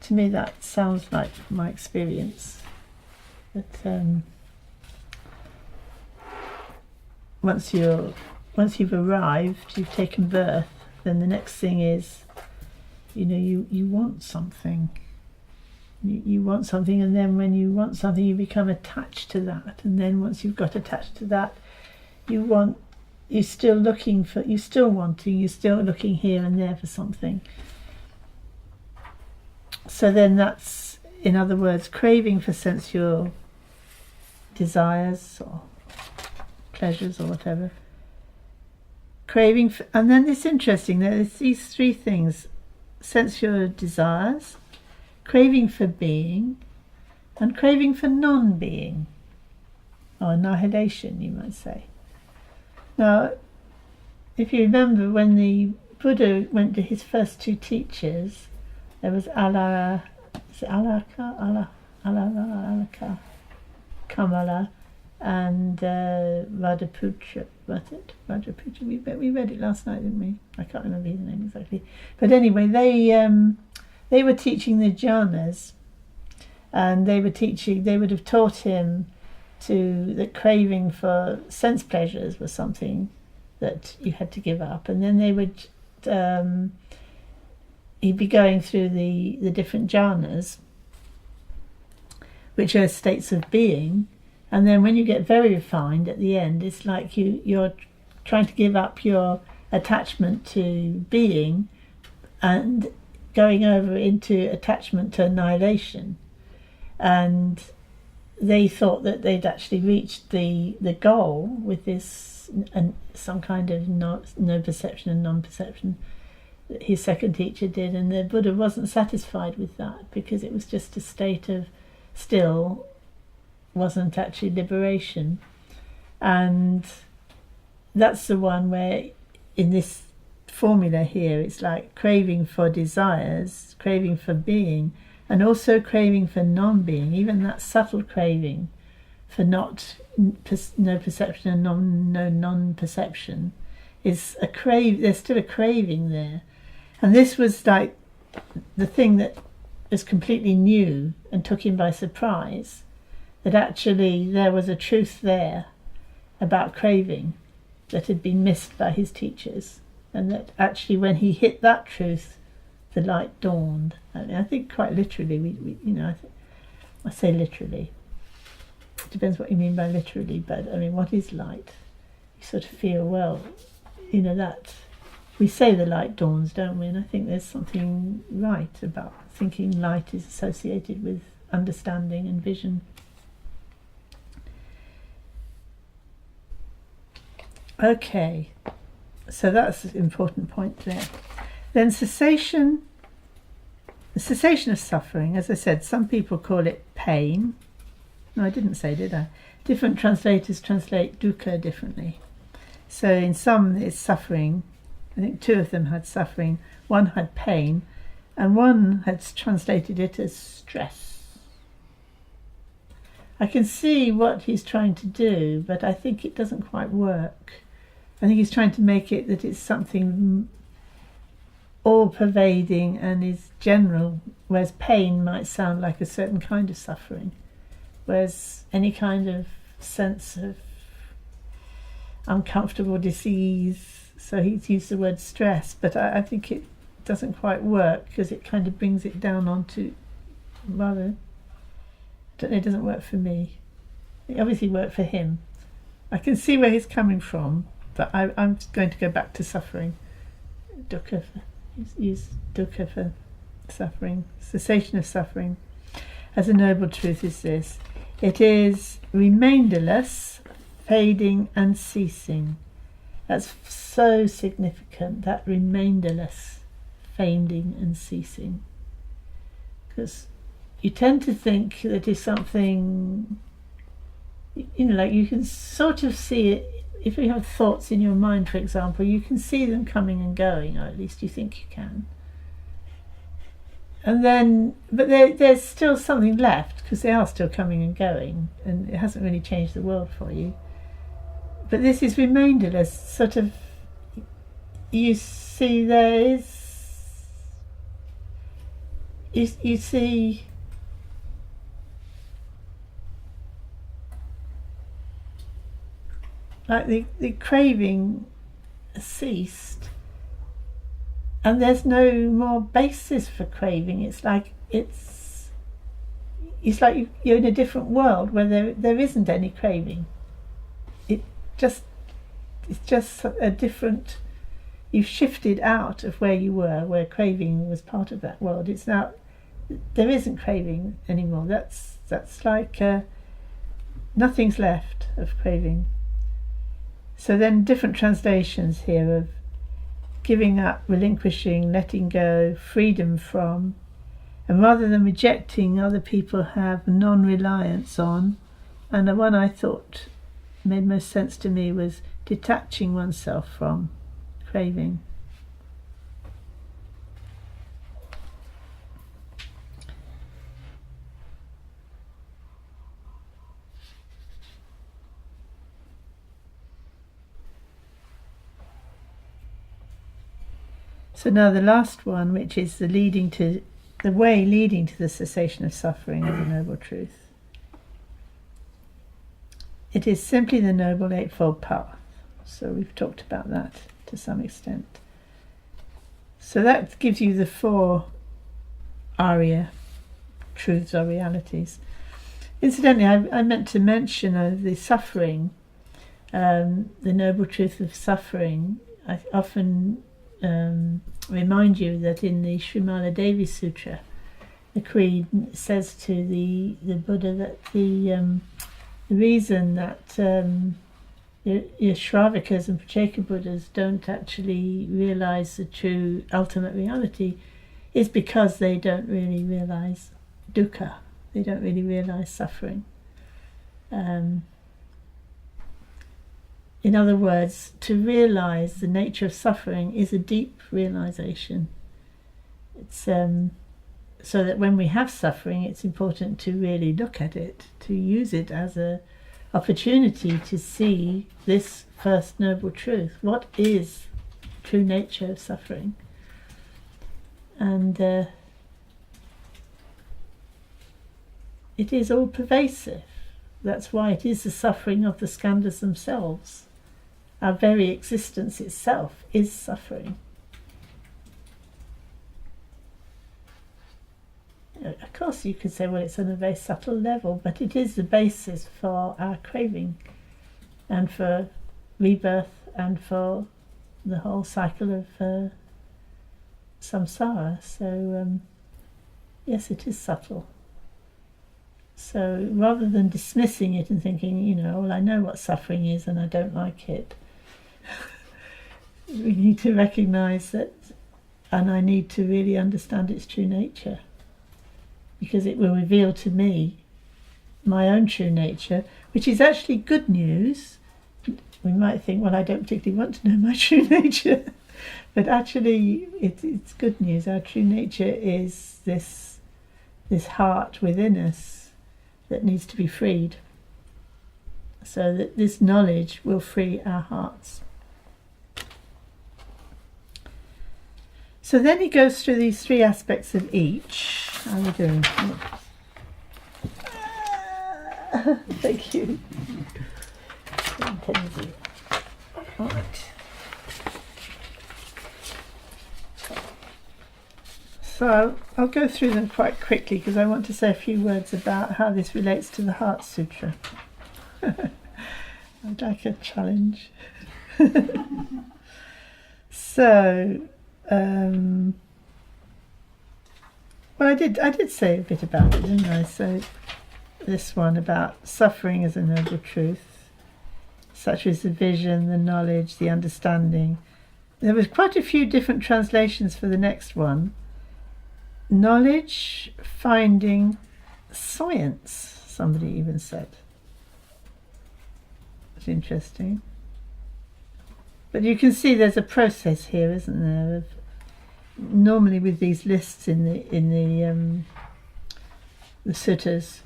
To me that sounds like my experience, that once you've arrived, you've taken birth, then the next thing is, you want something. You want something, and then when you want something, you become attached to that. And then once you've got attached to that, you're still looking here and there for something. So then that's, in other words, craving for sensual desires or pleasures or whatever. Craving for, and then it's interesting, there's these three things: sensual desires, craving for being, and craving for non-being, or annihilation, you might say. Now, if you remember, when the Buddha went to his first two teachers, there was Alaka, Kamala, and Rajaputtra. Was it Rajaputtra? We read it last night, didn't we? I can't remember his name exactly. But anyway, they were teaching the jhanas, and they would have taught him that craving for sense pleasures was something that you had to give up, and then they would he'd be going through the different jhanas, which are states of being, and then when you get very refined at the end, it's like you're trying to give up your attachment to being and going over into attachment to annihilation. And they thought that they'd actually reached the goal with this, and some kind of no perception and non-perception that his second teacher did, and the Buddha wasn't satisfied with that, because it was just a state of still, wasn't actually liberation. And that's the one where in this formula here it's like craving for desires, craving for being, and also craving for non-being, even that subtle craving for no perception and no non-perception is a crave. There's still a craving there. And this was like the thing that was completely new and took him by surprise, that actually there was a truth there about craving that had been missed by his teachers, and that actually when he hit that truth, the light dawned. I think quite literally, I say literally. It depends what you mean by literally, but I mean, what is light? You sort of feel, well, that we say the light dawns, don't we? And I think there's something right about thinking light is associated with understanding and vision. Okay, so that's an important point there. Then cessation of suffering. As I said, some people call it pain. No, I didn't say, did I? Different translators translate dukkha differently. So in some it's suffering. I think two of them had suffering. One had pain, and one has translated it as stress. I can see what he's trying to do, but I think it doesn't quite work. I think he's trying to make it that it's something all-pervading and is general, whereas pain might sound like a certain kind of suffering, whereas any kind of sense of uncomfortable disease, so he's used the word stress, but I think it doesn't quite work because it kind of brings it down onto rather, I don't know, it doesn't work for me. It obviously worked for him. I can see where he's coming from, but I'm going to go back to suffering. Dukkha, use dukkha for suffering. Cessation of suffering as a noble truth is this: it is remainderless, fading and ceasing. That's so significant, that remainderless, fading and ceasing. Because you tend to think that is something, like you can sort of see it. If you have thoughts in your mind, for example, you can see them coming and going, or at least you think you can. And then, but there's still something left, because they are still coming and going, and it hasn't really changed the world for you. But this is remainderless, sort of, you see there is, you see like the craving ceased, and there's no more basis for craving. It's like you're in a different world where there isn't any craving. It's just a different. You've shifted out of where you were, where craving was part of that world. It's now there isn't craving anymore. That's like nothing's left of craving. So then, different translations here of giving up, relinquishing, letting go, freedom from, and rather than rejecting, other people have non-reliance on. And the one I thought made most sense to me was detaching oneself from craving. So now the last one, which is the way leading to the cessation of suffering as a noble truth. It is simply the Noble Eightfold Path. So we've talked about that to some extent. So that gives you the 4 Arya truths or realities. Incidentally, I meant to mention the suffering, the noble truth of suffering. I often remind you that in the Srimala Devi Sutra, the Creed says to the Buddha that the reason that your Shravakas and Pratyeka Buddhas don't actually realise the true ultimate reality is because they don't really realise dukkha. They don't really realise suffering. In other words, to realise the nature of suffering is a deep realisation. It's so that when we have suffering, it's important to really look at it, to use it as an opportunity to see this first noble truth. What is the true nature of suffering? And it is all pervasive. That's why it is the suffering of the skandhas themselves. Our very existence itself is suffering. Of course you could say, well, it's on a very subtle level, but it is the basis for our craving and for rebirth and for the whole cycle of samsara. So yes, it is subtle. So rather than dismissing it and thinking, well, I know what suffering is and I don't like it, we need to recognise that, and I need to really understand its true nature, because it will reveal to me my own true nature, which is actually good news. We might think, well, I don't particularly want to know my true nature, But actually, it's good news. Our true nature is this heart within us that needs to be freed, so that this knowledge will free our hearts. So then he goes through these three aspects of each. How are we doing? Thank you. Right. So I'll go through them quite quickly because I want to say a few words about how this relates to the Heart Sutra. I'd like a challenge. So, well, I did say a bit about it, didn't I? So this one about suffering as a noble truth, such as the vision, the knowledge, the understanding. There was quite a few different translations for the next one. Knowledge, finding, science, somebody even said. It's interesting. But you can see there's a process here, isn't there? Normally with these lists in the suttas,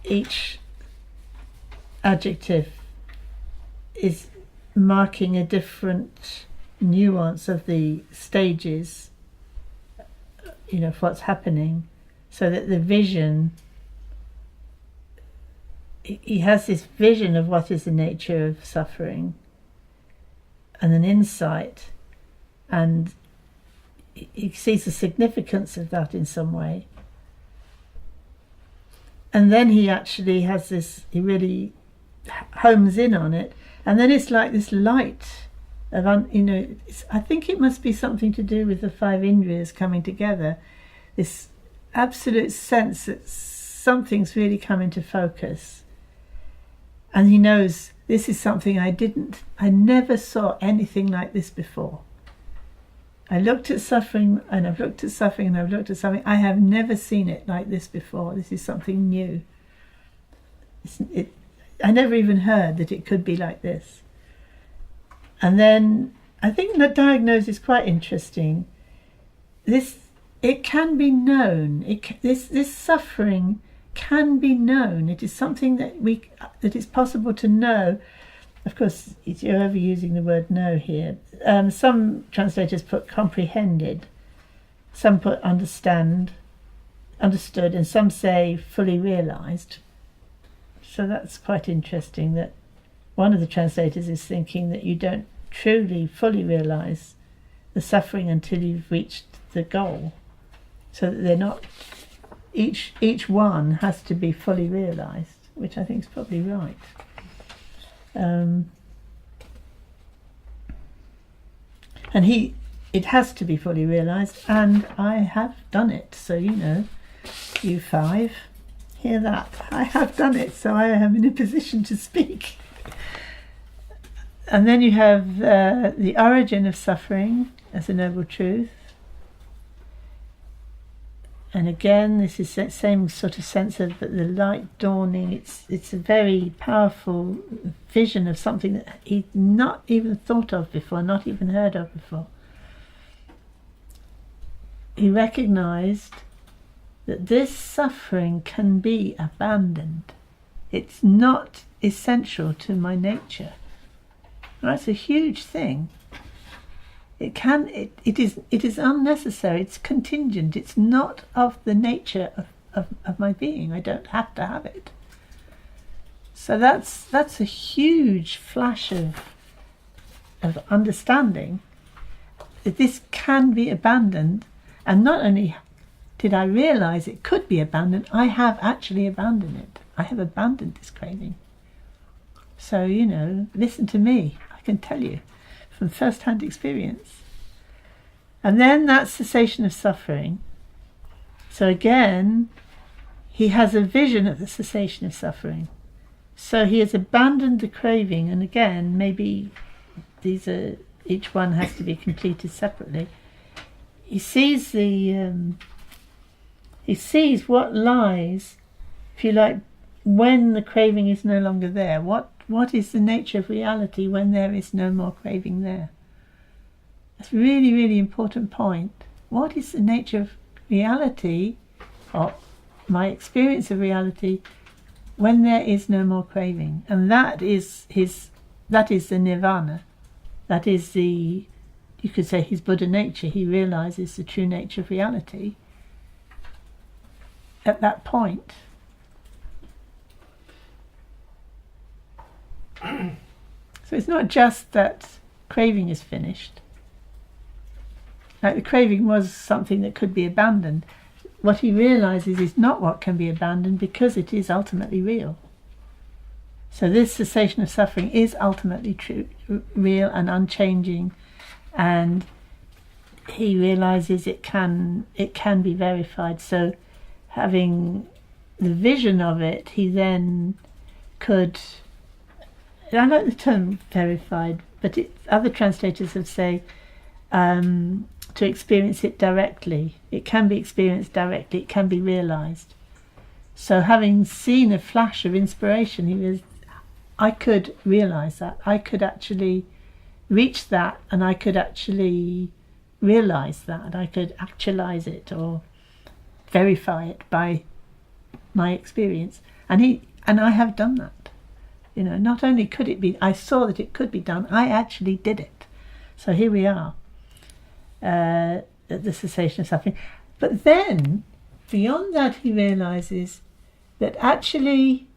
each adjective is marking a different nuance of the stages, of what's happening, so that the vision, he has this vision of what is the nature of suffering, and an insight, and he sees the significance of that in some way. And then he actually has this, he really homes in on it, and then it's like this light of, I think it must be something to do with the five indriyas coming together, this absolute sense that something's really come into focus. And he knows, this is something I never saw anything like this before. I looked at suffering, and I've looked at suffering, and I've looked at something. I have never seen it like this before. This is something new. I never even heard that it could be like this. And then I think the diagnosis is quite interesting. It can be known. This suffering can be known. It is something that it's possible to know. Of course, you're overusing the word know here. Some translators put comprehended, some put understood, and some say fully realised. So that's quite interesting that one of the translators is thinking that you don't truly fully realise the suffering until you've reached the goal. So that they're not, each one has to be fully realised, which I think is probably right. And it has to be fully realised, and I have done it. So you five, hear that. I have done it, so I am in a position to speak. And then you have the origin of suffering as a noble truth. And again, this is that same sort of sense of the light dawning. It's a very powerful vision of something that he'd not even thought of before, not even heard of before. He recognised that this suffering can be abandoned. It's not essential to my nature. That's a huge thing. It is unnecessary. It's contingent. It's not of the nature of my being. I don't have to have it. So that's a huge flash of understanding that this can be abandoned. And not only did I realise it could be abandoned, I have actually abandoned it. I have abandoned this craving. So listen to me. I can tell you from first-hand experience. And then that cessation of suffering. So again, he has a vision of the cessation of suffering. So he has abandoned the craving, and again, maybe each one has to be completed separately. He sees what lies, if you like, when the craving is no longer there. What is the nature of reality when there is no more craving there? It's a really, really important point. What is the nature of reality, or my experience of reality, when there is no more craving? And that is the nirvana. That is you could say, his Buddha nature. He realizes the true nature of reality at that point. So it's not just that craving is finished. Like the craving was something that could be abandoned. What he realizes is not what can be abandoned, because it is ultimately real. So this cessation of suffering is ultimately true, real and unchanging, and he realizes it can be verified. So having the vision of it, he then could, I like the term verified, but other translators have said to experience it directly. It can be experienced directly, it can be realized. So having seen a flash of inspiration, I could realize that. I could actually reach that, and I could actually realize that. I could actualize it or verify it by my experience. And I have done that. Not only could it be, I saw that it could be done, I actually did it. So here we are, at the cessation of suffering. But then, beyond that, he realizes that actually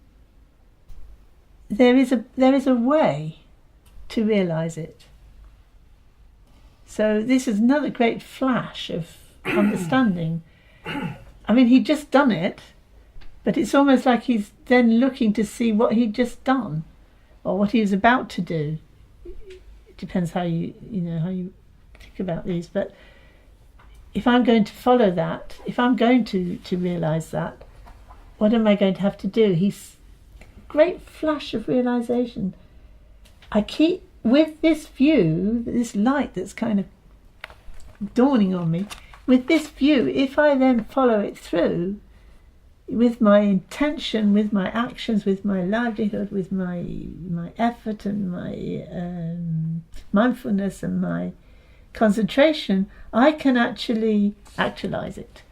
there is a way to realize it. So this is another great flash of understanding. I mean, he'd just done it, but it's almost like he's then looking to see what he'd just done, or what he was about to do. It depends how you think about these. But if I'm going to follow that, if I'm going to realise that, what am I going to have to do? He's great flash of realisation. I keep with this view, this light that's kind of dawning on me. With this view, if I then follow it through, with my intention, with my actions, with my livelihood, with my effort and my mindfulness and my concentration, I can actually actualize it.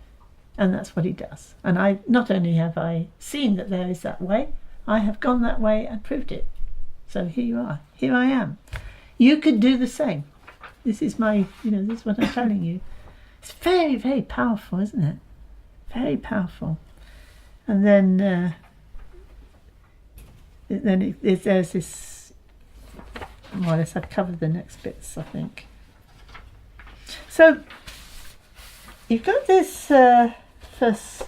And that's what he does. And I not only have I seen that there is that way, I have gone that way and proved it. So here you are. Here I am. You could do the same. This is this is what I'm telling you. It's very, very powerful, isn't it? Very powerful. And then there's this, more or less, I've covered the next bits, I think. So you've got this first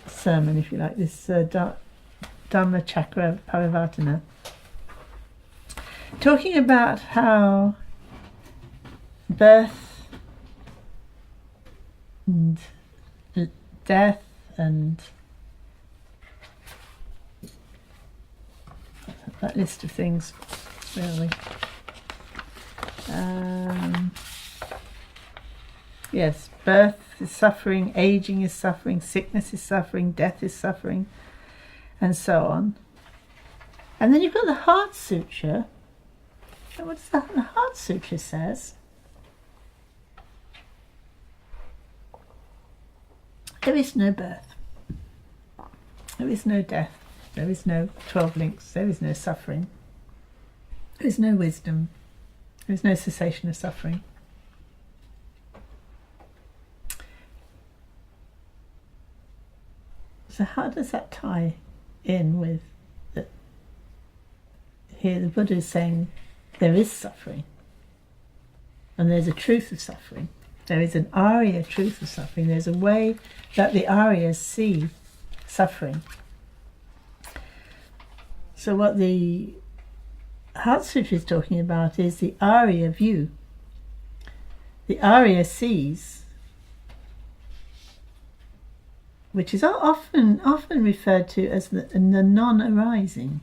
sermon, if you like, this Dhamma Chakra Parivartana, talking about how birth and death and that list of things, really. Yes, birth is suffering, aging is suffering, sickness is suffering, death is suffering, and so on. And then you've got the Heart Sutra. And what does the Heart Sutra says? There is no birth. There is no death. There is no 12 links. There is no suffering. There is no wisdom. There is no cessation of suffering. So how does that tie in with that? Here the Buddha is saying there is suffering, and there's a truth of suffering. There is an Arya truth of suffering. There's a way that the Aryas see suffering. So what the Heart Sutra is talking about is the Arya view. The Arya sees, which is often referred to as the non-arising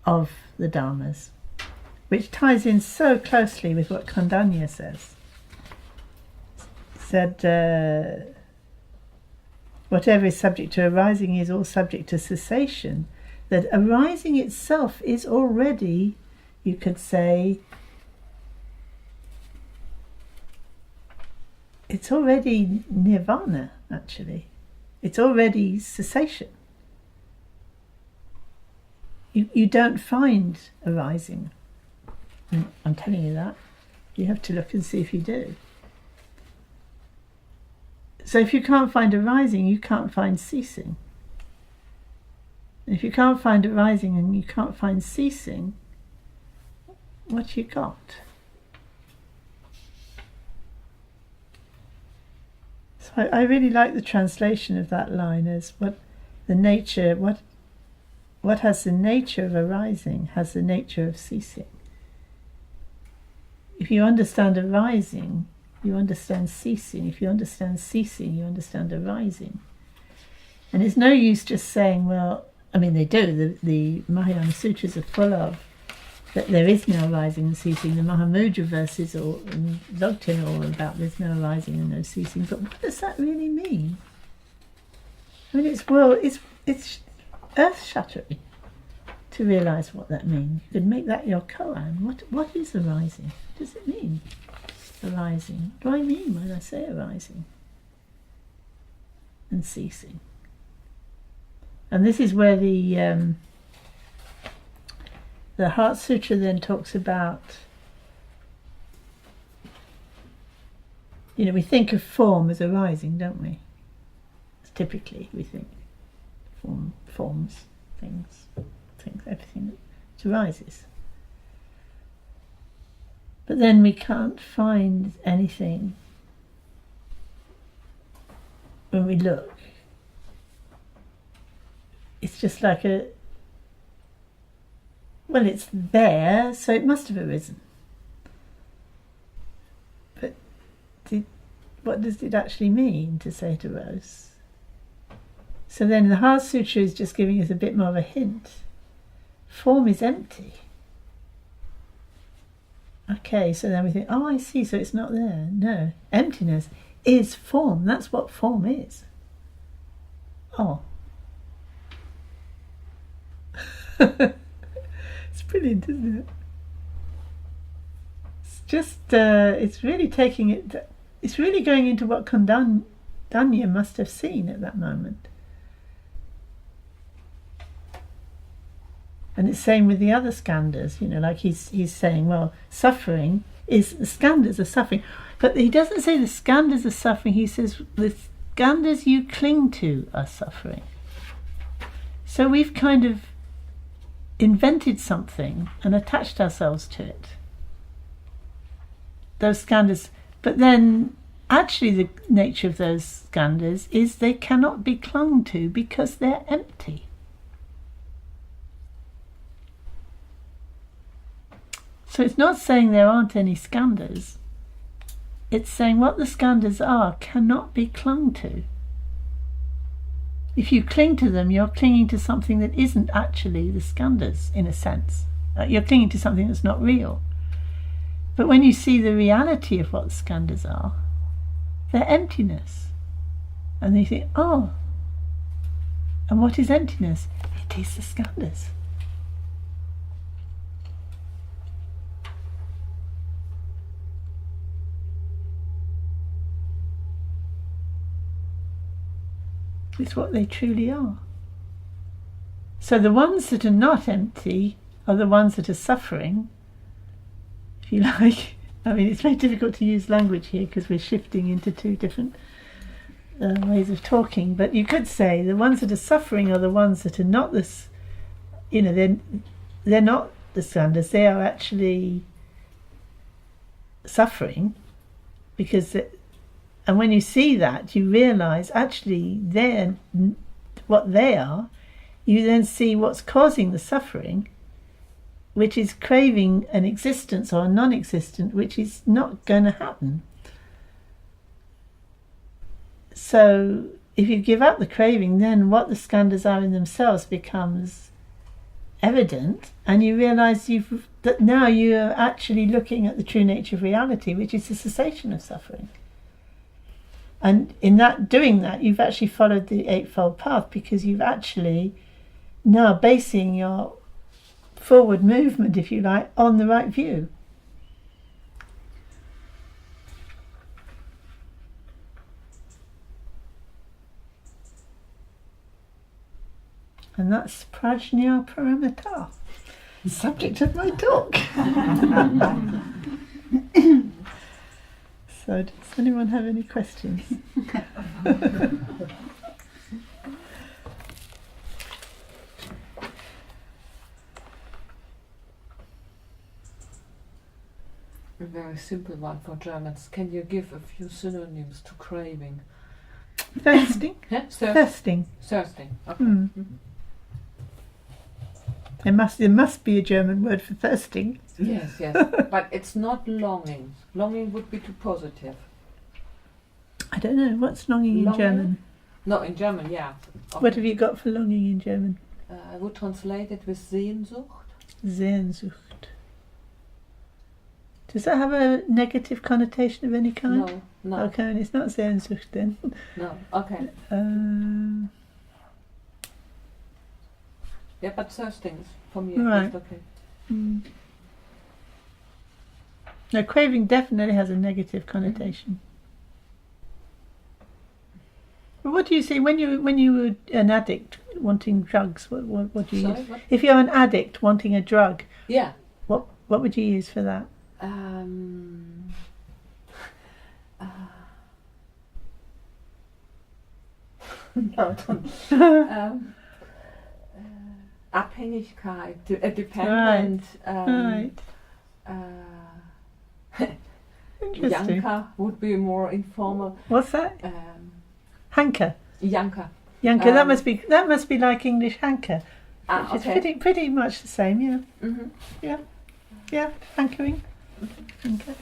of the Dharmas, which ties in so closely with what Kondanya says. Said, whatever is subject to arising is all subject to cessation. That arising itself is already, you could say, it's already nirvana, actually. It's already cessation. You don't find arising. I'm telling you that. You have to look and see if you do. So if you can't find arising, you can't find ceasing. And if you can't find arising and you can't find ceasing, what you got? So I really like the translation of that line as what has the nature of arising has the nature of ceasing. If you understand arising, you understand ceasing. If you understand ceasing, you understand arising. And it's no use just saying, well, I mean, they do. The Mahayana Sutras are full of that there is no arising and ceasing. The Mahamudra verses or Dzogchen are all about there's no arising and no ceasing. But what does that really mean? I mean, it's earth-shattering to realise what that means. You could make that your koan. What is arising? What does it mean? Arising. What do I mean when I say arising and ceasing? And this is where the Heart Sutra then talks about, we think of form as arising, don't we? Typically, we think forms, things, everything that arises. But then we can't find anything when we look. It's just like it's there, so it must have arisen. But what does it actually mean to say it arose? So then the Heart Sutra is just giving us a bit more of a hint. Form is empty. Okay, so then we think, oh, I see, so it's not there. No, emptiness is form. That's what form is. Oh. It's brilliant, isn't it? It's just, it's really taking it, it's really going into what Kondanya must have seen at that moment. And it's same with the other skandhas, like he's saying, well, suffering is, the skandhas are suffering. But he doesn't say the skandhas are suffering, he says the skandhas you cling to are suffering. So we've kind of invented something and attached ourselves to it. Those skandhas, but then actually the nature of those skandhas is they cannot be clung to because they're empty. So it's not saying there aren't any skandhas. It's saying what the skandhas are cannot be clung to. If you cling to them, you're clinging to something that isn't actually the skandhas, in a sense. You're clinging to something that's not real. But when you see the reality of what the skandhas are, they're emptiness. And then you think, oh, and what is emptiness? It is the skandhas. It's what they truly are. So the ones that are not empty are the ones that are suffering, if you like. I mean, it's very difficult to use language here because we're shifting into two different ways of talking. But you could say the ones that are suffering are the ones that are not this. They're not the skandhas. They are actually suffering because. And when you see that, you realise actually they're what they are. You then see what's causing the suffering, which is craving an existence or a non-existent, which is not going to happen. So if you give up the craving, then what the skandhas are in themselves becomes evident, and you realise that now you are actually looking at the true nature of reality, which is the cessation of suffering. And in doing that, you've actually followed the Eightfold Path, because you've actually now basing your forward movement, if you like, on the right view. And that's Prajna Paramita, the subject of my talk. So, does anyone have any questions? A very simple one for Germans. Can you give a few synonyms to craving? Thirsting. Yeah? Thirsting. Thirsting. Okay. Mm. Mhm. There must be a German word for thirsting. Yes, yes. But it's not longing. Longing would be too positive. I don't know, what's longing in Longing? German? No, in German, yeah. Okay. What have you got for longing in German? I would translate it with Sehnsucht. Sehnsucht. Does that have a negative connotation of any kind? No, no, Okay, and it's not Sehnsucht then. no. Okay. Yeah, but thirsting is for me Right. at least okay. Mm. No, craving definitely has a negative connotation. But what do you see when you were an addict wanting drugs? What do you Sorry, use? what? If you're an addict wanting a drug, Yeah. what would you use for that? No, Abhängigkeit, dependent. Right. Interesting. Yanka would be more informal. What's that? Hanker. Yanka. Yanker. That must be like English hanker. Which Okay. is pretty much the same. Yeah. Mhm. Yeah. Hankering. Hanker.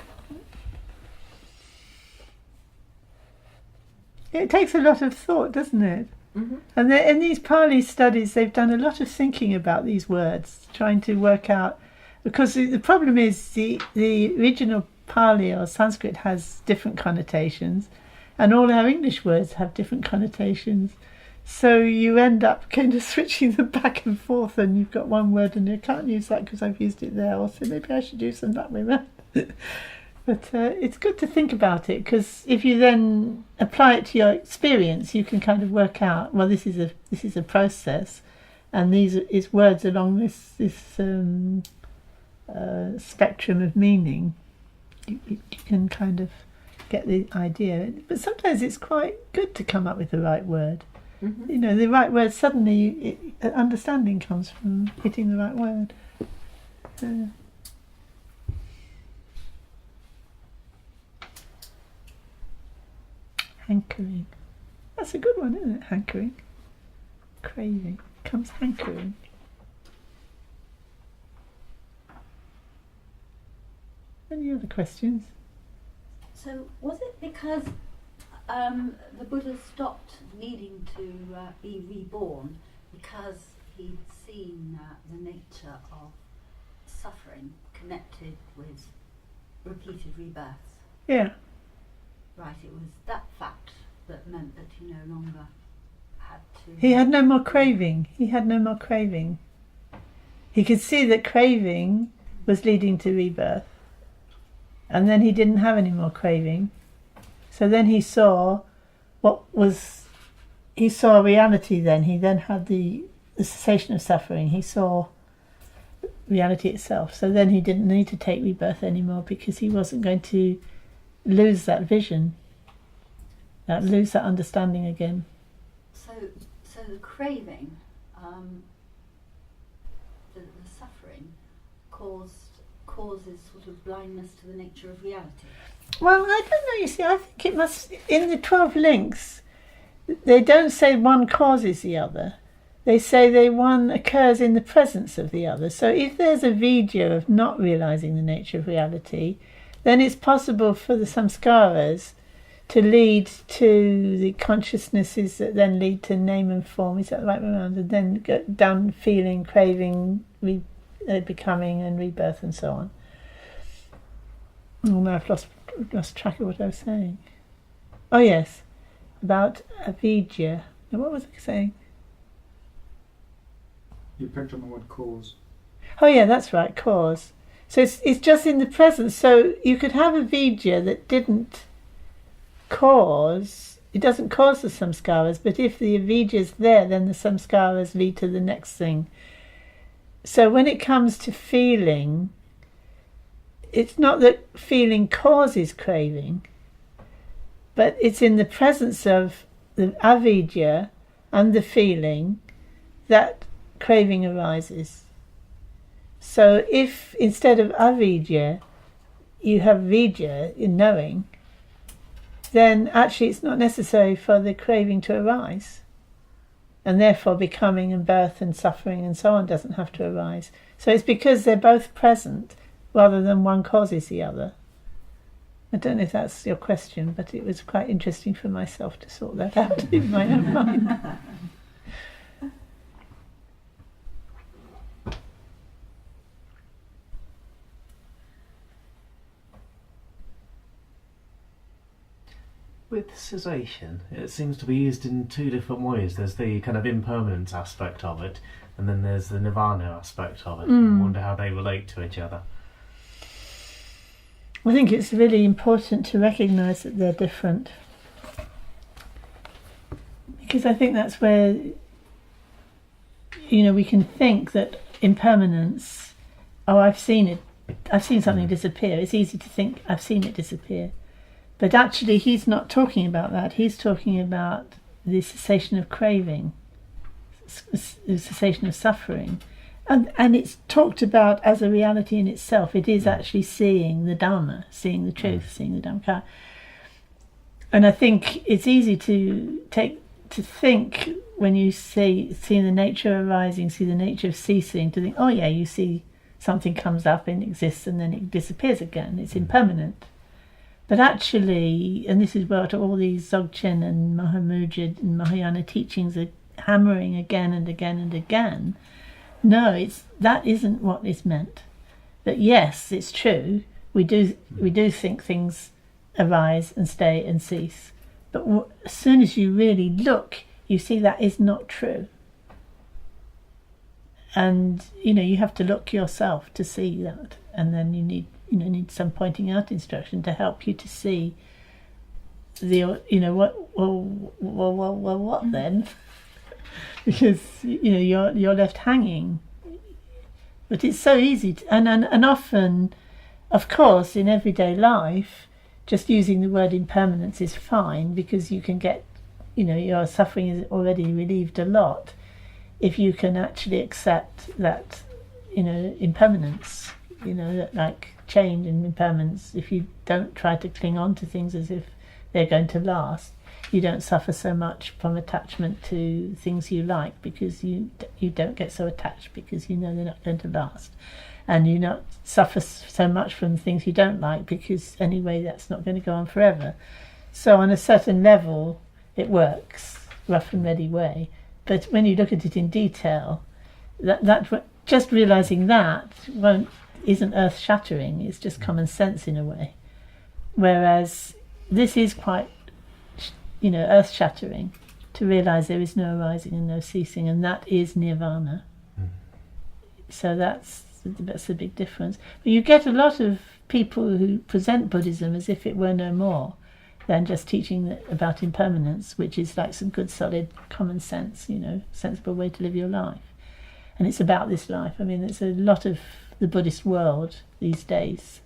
It takes a lot of thought, doesn't it? Mhm. And in these Pali studies, they've done a lot of thinking about these words, trying to work out. Because the problem is the original Pali or Sanskrit has different connotations, and all our English words have different connotations. So you end up kind of switching them back and forth, and you've got one word and you can't use that because I've used it there, or so maybe I should use them that way around. But it's good to think about it, because if you then apply it to your experience, you can kind of work out, well, this is a process, and these is words along this spectrum of meaning. You can kind of get the idea. But sometimes it's quite good to come up with the right word. Mhm. You know, the right word, suddenly understanding comes from hitting the right word. Hankering. That's a good one, isn't it? Hankering. Craving. Comes hankering. Any other questions? So was it because the Buddha stopped needing to be reborn because he'd seen the nature of suffering connected with repeated rebirths? Yeah. Right, it was that fact that meant that he no longer had to... He had no more craving. He had no more craving. He could see that craving was leading to rebirth. And then he didn't have any more craving. So then he saw he saw reality then. He then had the cessation of suffering. He saw reality itself. So then he didn't need to take rebirth anymore, because he wasn't going to lose that vision, lose that understanding again. So the craving, the suffering, causes sort of blindness to the nature of reality. Well, I don't know, you see, I think it must, in the 12 links, they don't say one causes the other. They say one occurs in the presence of the other. So if there's a vidya of not realising the nature of reality, then it's possible for the samskaras to lead to the consciousnesses that then lead to name and form. Is that the right way around? And then go down feeling, craving, becoming and rebirth and so on. Oh, now I've lost track of what I was saying. Oh yes, about avidya. Now what was I saying? You picked on the word cause. Oh yeah, that's right, cause. So it's just in the present. So you could have a vidya that didn't cause. it doesn't cause the samskaras, but if the avidya's there, then the samskaras lead to the next thing. So when it comes to feeling, it's not that feeling causes craving, but it's in the presence of the avidya and the feeling that craving arises. So if instead of avidya you have vidya in knowing, then actually it's not necessary for the craving to arise, and therefore becoming and birth and suffering and so on doesn't have to arise. So it's because they're both present rather than one causes the other. I don't know if that's your question, but it was quite interesting for myself to sort that out in my own mind. With cessation, it seems to be used in two different ways. There's the kind of impermanence aspect of it, and then there's the nirvana aspect of it. I wonder how they relate to each other. I think it's really important to recognise that they're different, because I think that's where, we can think that impermanence, I've seen something disappear. It's easy to think I've seen it disappear. But actually he's not talking about that. He's talking about the cessation of craving, the cessation of suffering. And it's talked about as a reality in itself. It is actually seeing the Dharma, seeing the truth, seeing the Dhammaka. And I think it's easy to think when you see the nature arising, see the nature of ceasing, to think, oh yeah, you see something comes up and exists and then it disappears again. It's impermanent. But actually, and this is what all these Dzogchen and Mahamudra and Mahayana teachings are hammering again and again and again, no, that isn't what is meant. That yes, it's true, we do think things arise and stay and cease. But as soon as you really look, you see that is not true. And, you have to look yourself to see that. And then you need some pointing out instruction to help you to see what then? Because you're left hanging. But it's so easy and often, of course, in everyday life, just using the word impermanence is fine, because you can get, your suffering is already relieved a lot if you can actually accept that, impermanence, like change and impermanence. If you don't try to cling on to things as if they're going to last, you don't suffer so much from attachment to things you like, because you don't get so attached because they're not going to last, and you not suffer so much from things you don't like because anyway that's not going to go on forever. So on a certain level it works, rough and ready way, but when you look at it in detail, that just realising that isn't earth-shattering, it's just common sense in a way. Whereas this is quite, earth-shattering, to realise there is no arising and no ceasing, and that is nirvana. So that's the big difference. But you get a lot of people who present Buddhism as if it were no more than just teaching about impermanence, which is like some good solid common sense, sensible way to live your life. And it's about this life. I mean, there's a lot of the Buddhist world these days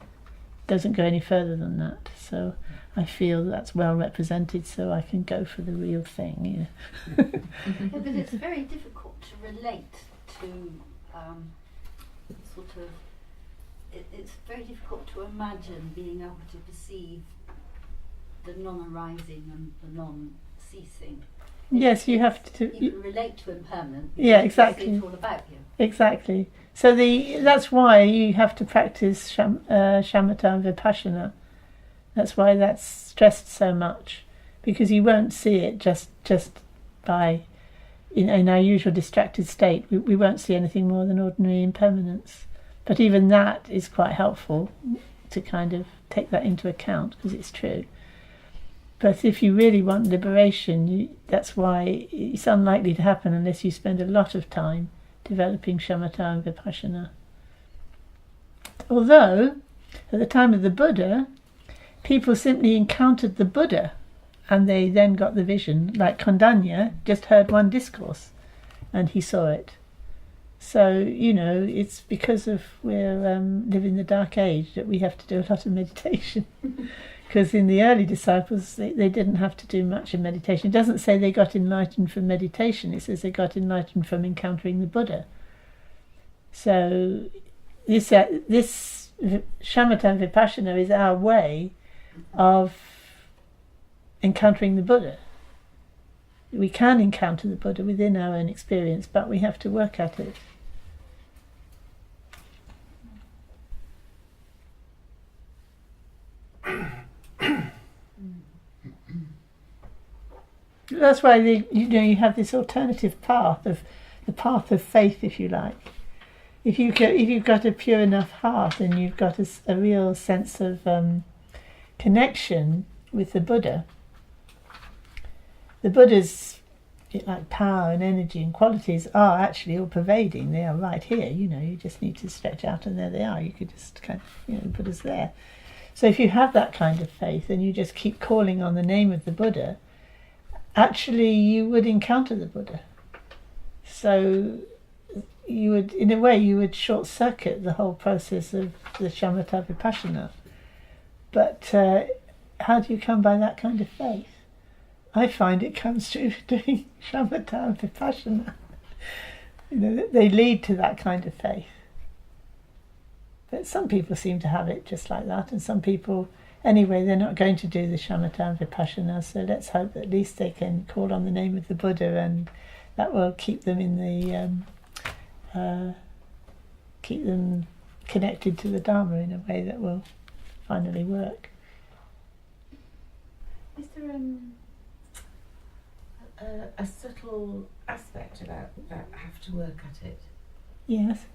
doesn't go any further than that. So I feel that's well represented, so I can go for the real thing. Yeah, but it's very difficult to relate to it's very difficult to imagine being able to perceive the non-arising and the non-ceasing. Yes, you have to. You can relate to impermanent. Yeah, exactly. It's all about you. Exactly. So that's why you have to practice shamatha and vipassana. That's why that's stressed so much, because you won't see it just by in our usual distracted state. We won't see anything more than ordinary impermanence. But even that is quite helpful to kind of take that into account, because it's true. But if you really want liberation, that's why it's unlikely to happen unless you spend a lot of time developing shamatha and vipassana. Although, at the time of the Buddha, people simply encountered the Buddha and they then got the vision. Like Kondanya just heard one discourse and he saw it. So, you know, it's because of we're living the dark age that we have to do a lot of meditation. Because in the early disciples, they didn't have to do much of meditation. It doesn't say they got enlightened from meditation. It says they got enlightened from encountering the Buddha. So this shamatha vipassana is our way of encountering the Buddha. We can encounter the Buddha within our own experience, but we have to work at it. That's why you have this alternative path of the path of faith, if you like. If you've got a pure enough heart and you've got a real sense of connection with the Buddha, the Buddha's like power and energy and qualities are actually all pervading. They are right here. You know, you just need to stretch out and there they are. You could just kind of, you know, the Buddha's there. So if you have that kind of faith and you just keep calling on the name of the Buddha, actually you would encounter the Buddha. So you would, in a way, you would short circuit the whole process of the shamatha vipassana. But how do you come by that kind of faith? I find it comes through doing shamatha and vipassana. You know, they lead to that kind of faith. But some people seem to have it just like that, and some people, anyway, they're not going to do the shamatha and vipassana, so let's hope that at least they can call on the name of the Buddha, and that will keep them in the keep them connected to the Dharma in a way that will finally work. Is there a subtle aspect about have to work at it? Yes.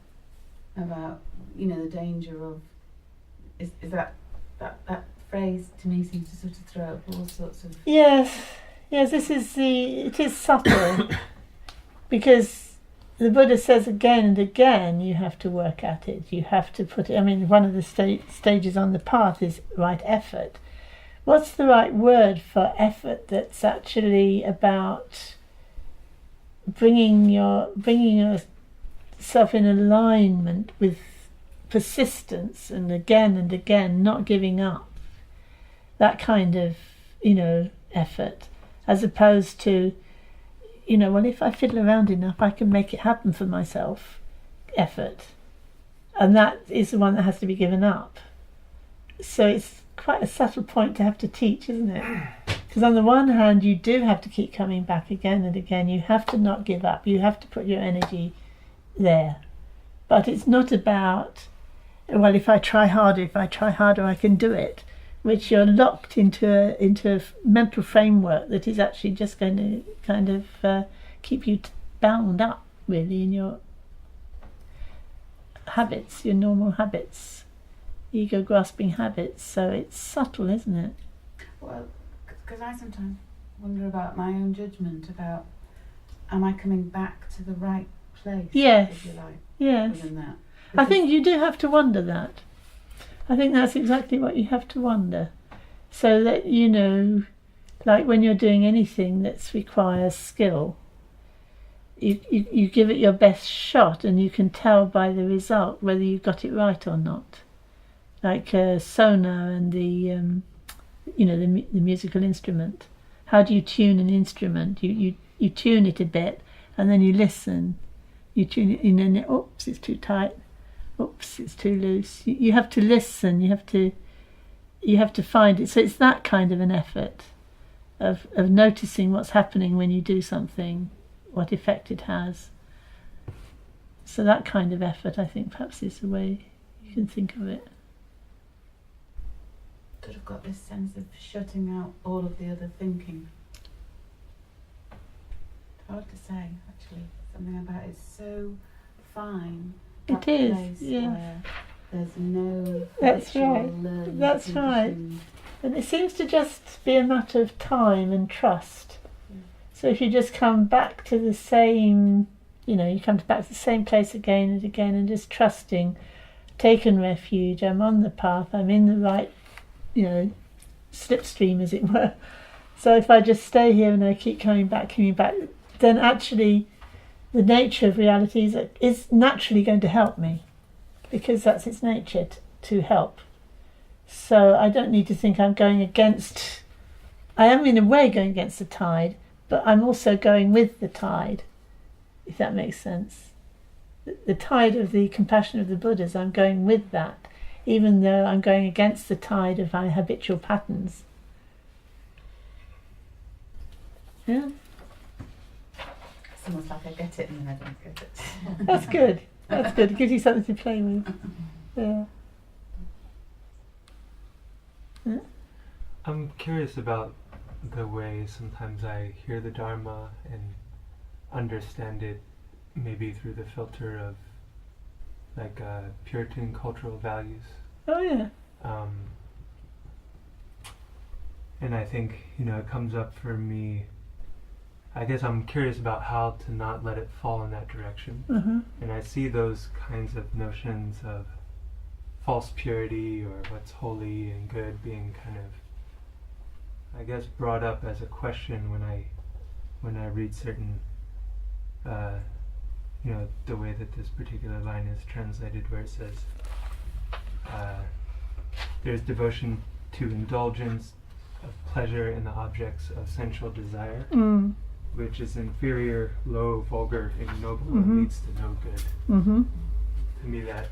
About, you know, the danger of is that phrase to me seems to sort of throw up all sorts of Yes, it is subtle because the Buddha says again and again you have to work at it, you have to put it, I mean, one of the stages on the path is right effort. What's the right word for effort that's actually about bringing yourself in alignment with persistence and again not giving up, that kind of, you know, effort, as opposed to, you know, well, if I fiddle around enough I can make it happen for myself effort, and that is the one that has to be given up. So it's quite a subtle point to have to teach, isn't it? Because on the one hand you do have to keep coming back again and again, you have to not give up, you have to put your energy there, but it's not about, well, if I try harder I can do it, which you're locked into a mental framework that is actually just going to kind of keep you bound up really in your habits, your normal habits, ego grasping habits. So it's subtle, isn't it? well, because I sometimes wonder about my own judgment about, am I coming back to the right place? Yes. If you like, Yes. within that. I think you do have to wonder that. I think that's exactly what you have to wonder. So that, you know, like when you're doing anything that requires skill, you give it your best shot and you can tell by the result whether you got it right or not. Like sonar and the musical instrument. How do you tune an instrument? You tune it a bit and then you listen. You tune it in and oops, it's too tight. Oops, it's too loose. You have to listen. You have to find it. So it's that kind of an effort of noticing what's happening when you do something, what effect it has. So that kind of effort, I think, perhaps is the way you can think of it. Sort of got this sense of shutting out all of the other thinking. It's hard to say, actually. Something about it's so fine. It is, place yeah. where there's no That's habitual right. learning That's right. conditions. And it seems to just be a matter of time and trust. So if you just come back to the same, you come back to the same place again and again and just trusting, taken refuge, I'm on the path, I'm in the right, slipstream as it were, So if I just stay here and I keep coming back, then actually the nature of reality is naturally going to help me, because that's its nature to help. So I don't need to think I'm going against. I am in a way going against the tide, but I'm also going with the tide, if that makes sense. The tide of the compassion of the Buddhas, I'm going with that, even though I'm going against the tide of my habitual patterns. Yeah, It's almost like I get it and then I don't get it. that's good. That's good. It gives you something to play with. Yeah. I'm curious about the way sometimes I hear the Dharma and understand it maybe through the filter of like Puritan cultural values. Oh yeah. And I think, it comes up for me, I guess I'm curious about how to not let it fall in that direction. Uh-huh. And I see those kinds of notions of false purity or what's holy and good being kind of, I guess, brought up as a question when I read certain, the way that this particular line is translated, where it says, there's devotion to indulgence of pleasure in the objects of sensual desire, which is inferior, low, vulgar, ignoble, and leads to no good. Mm-hmm. To me, that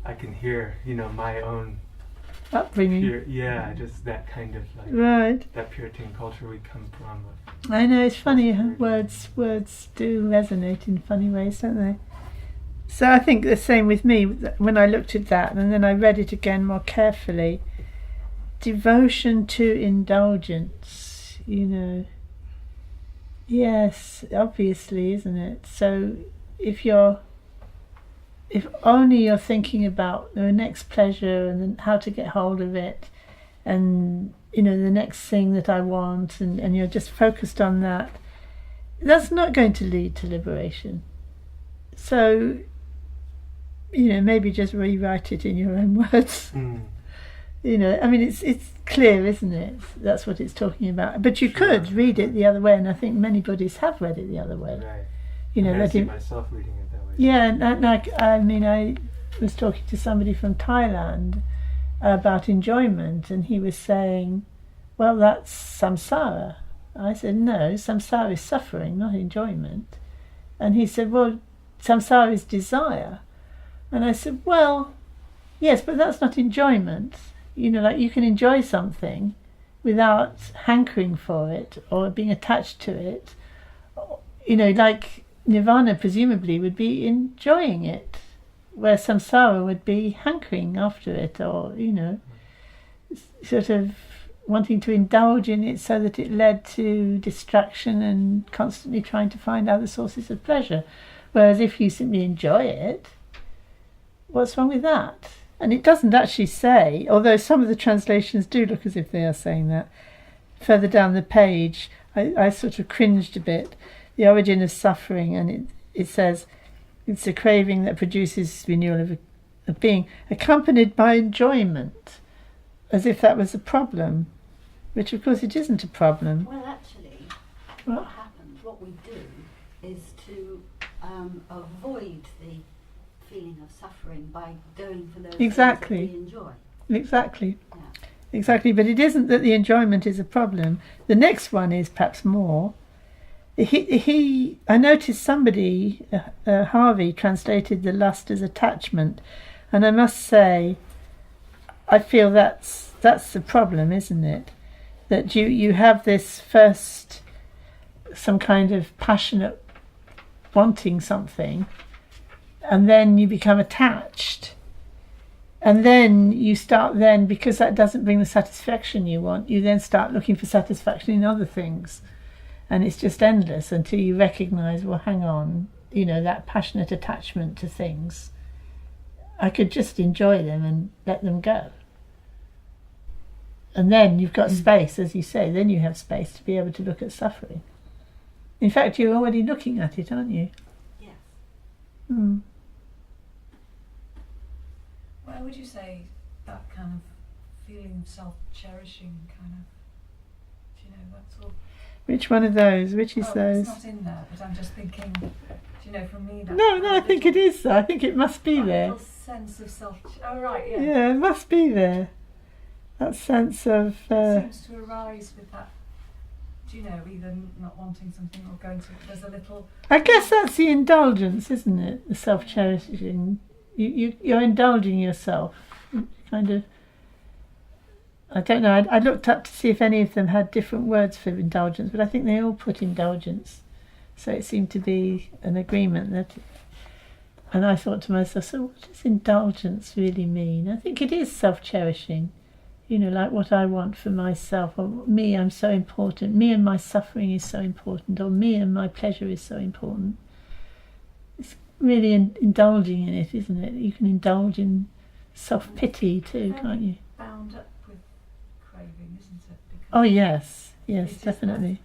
I can hear, my own Upbringing. just that kind of like Right. that Puritan culture we come from. I know, it's funny how words do resonate in funny ways, don't they? So I think the same with me when I looked at that and then I read it again more carefully. Devotion to indulgence, Yes, obviously, isn't it? So if only you're thinking about the next pleasure and then how to get hold of it and the next thing that I want and you're just focused on that, that's not going to lead to liberation. So maybe just rewrite it in your own words. It's clear, isn't it? That's what it's talking about. But you could read it the other way, and I think many Buddhists have read it the other way. Right. I see myself reading it that way. Yeah, I was talking to somebody from Thailand about enjoyment, and he was saying, well, that's samsara. I said, no, samsara is suffering, not enjoyment. And he said, well, samsara is desire. And I said, well, yes, but that's not enjoyment. Like you can enjoy something without hankering for it or being attached to it. Like nirvana presumably would be enjoying it, where samsara would be hankering after it or, sort of wanting to indulge in it so that it led to distraction and constantly trying to find other sources of pleasure. Whereas if you simply enjoy it, what's wrong with that? And it doesn't actually say, although some of the translations do look as if they are saying that. Further down the page, I sort of cringed a bit. The origin of suffering, and it says, it's a craving that produces renewal of being, accompanied by enjoyment, as if that was a problem, which of course it isn't a problem. Well, actually, what happens, what we do, is to avoid the feeling of suffering by going for those Exactly. things that we enjoy. Exactly. Yeah. Exactly, but it isn't that the enjoyment is a problem. The next one is perhaps more. I noticed somebody, Harvey, translated the lust as attachment, and I must say, I feel that's the problem, isn't it? That you have this first, some kind of passionate wanting something, and then you become attached, and then you start because that doesn't bring the satisfaction you want, you then start looking for satisfaction in other things, and it's just endless until you recognise, well, hang on, that passionate attachment to things, I could just enjoy them and let them go. And then you've got space, as you say, then you have space to be able to look at suffering. In fact, you're already looking at it, aren't you? Yes. Mm. Why would you say that kind of feeling of self-cherishing kind of you know, that's all. Which one of those? Which is Oh, those? it's not in there, but I'm just thinking, do you know, for me that. No, I think it is. I think it must be that there. little sense of self. Oh right, yeah. Yeah, it must be there. That sense of. It seems to arise with that. Do you know, either not wanting something or going to. There's a little. I guess that's the indulgence, isn't it? The self-cherishing. You're indulging yourself. Kind of. I don't know. I looked up to see if any of them had different words for indulgence, but I think they all put indulgence. So it seemed to be an agreement that. And I thought to myself, so what does indulgence really mean? I think it is self-cherishing. You know, like what I want for myself, or me, I'm so important. Me and my suffering is so important, or me and my pleasure is so important. It's really indulging in it, isn't it? You can indulge in self-pity too, can't you? Bound up with craving, isn't it? Because Oh yes, it is definitely.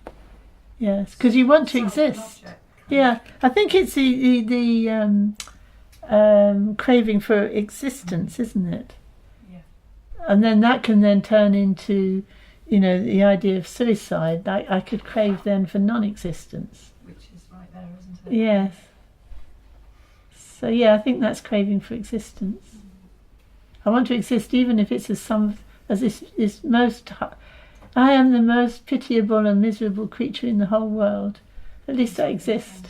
Yes, because you want to self and exist. object kind Yeah, I think it's the craving for existence, isn't it? Yeah. And then that can then turn into, you know, the idea of suicide. I could crave then for non-existence. Which is right there, isn't it? Yes. So yeah, I think that's craving for existence. I want to exist, even if it's as this most. I am the most pitiable and miserable creature in the whole world. At least I exist.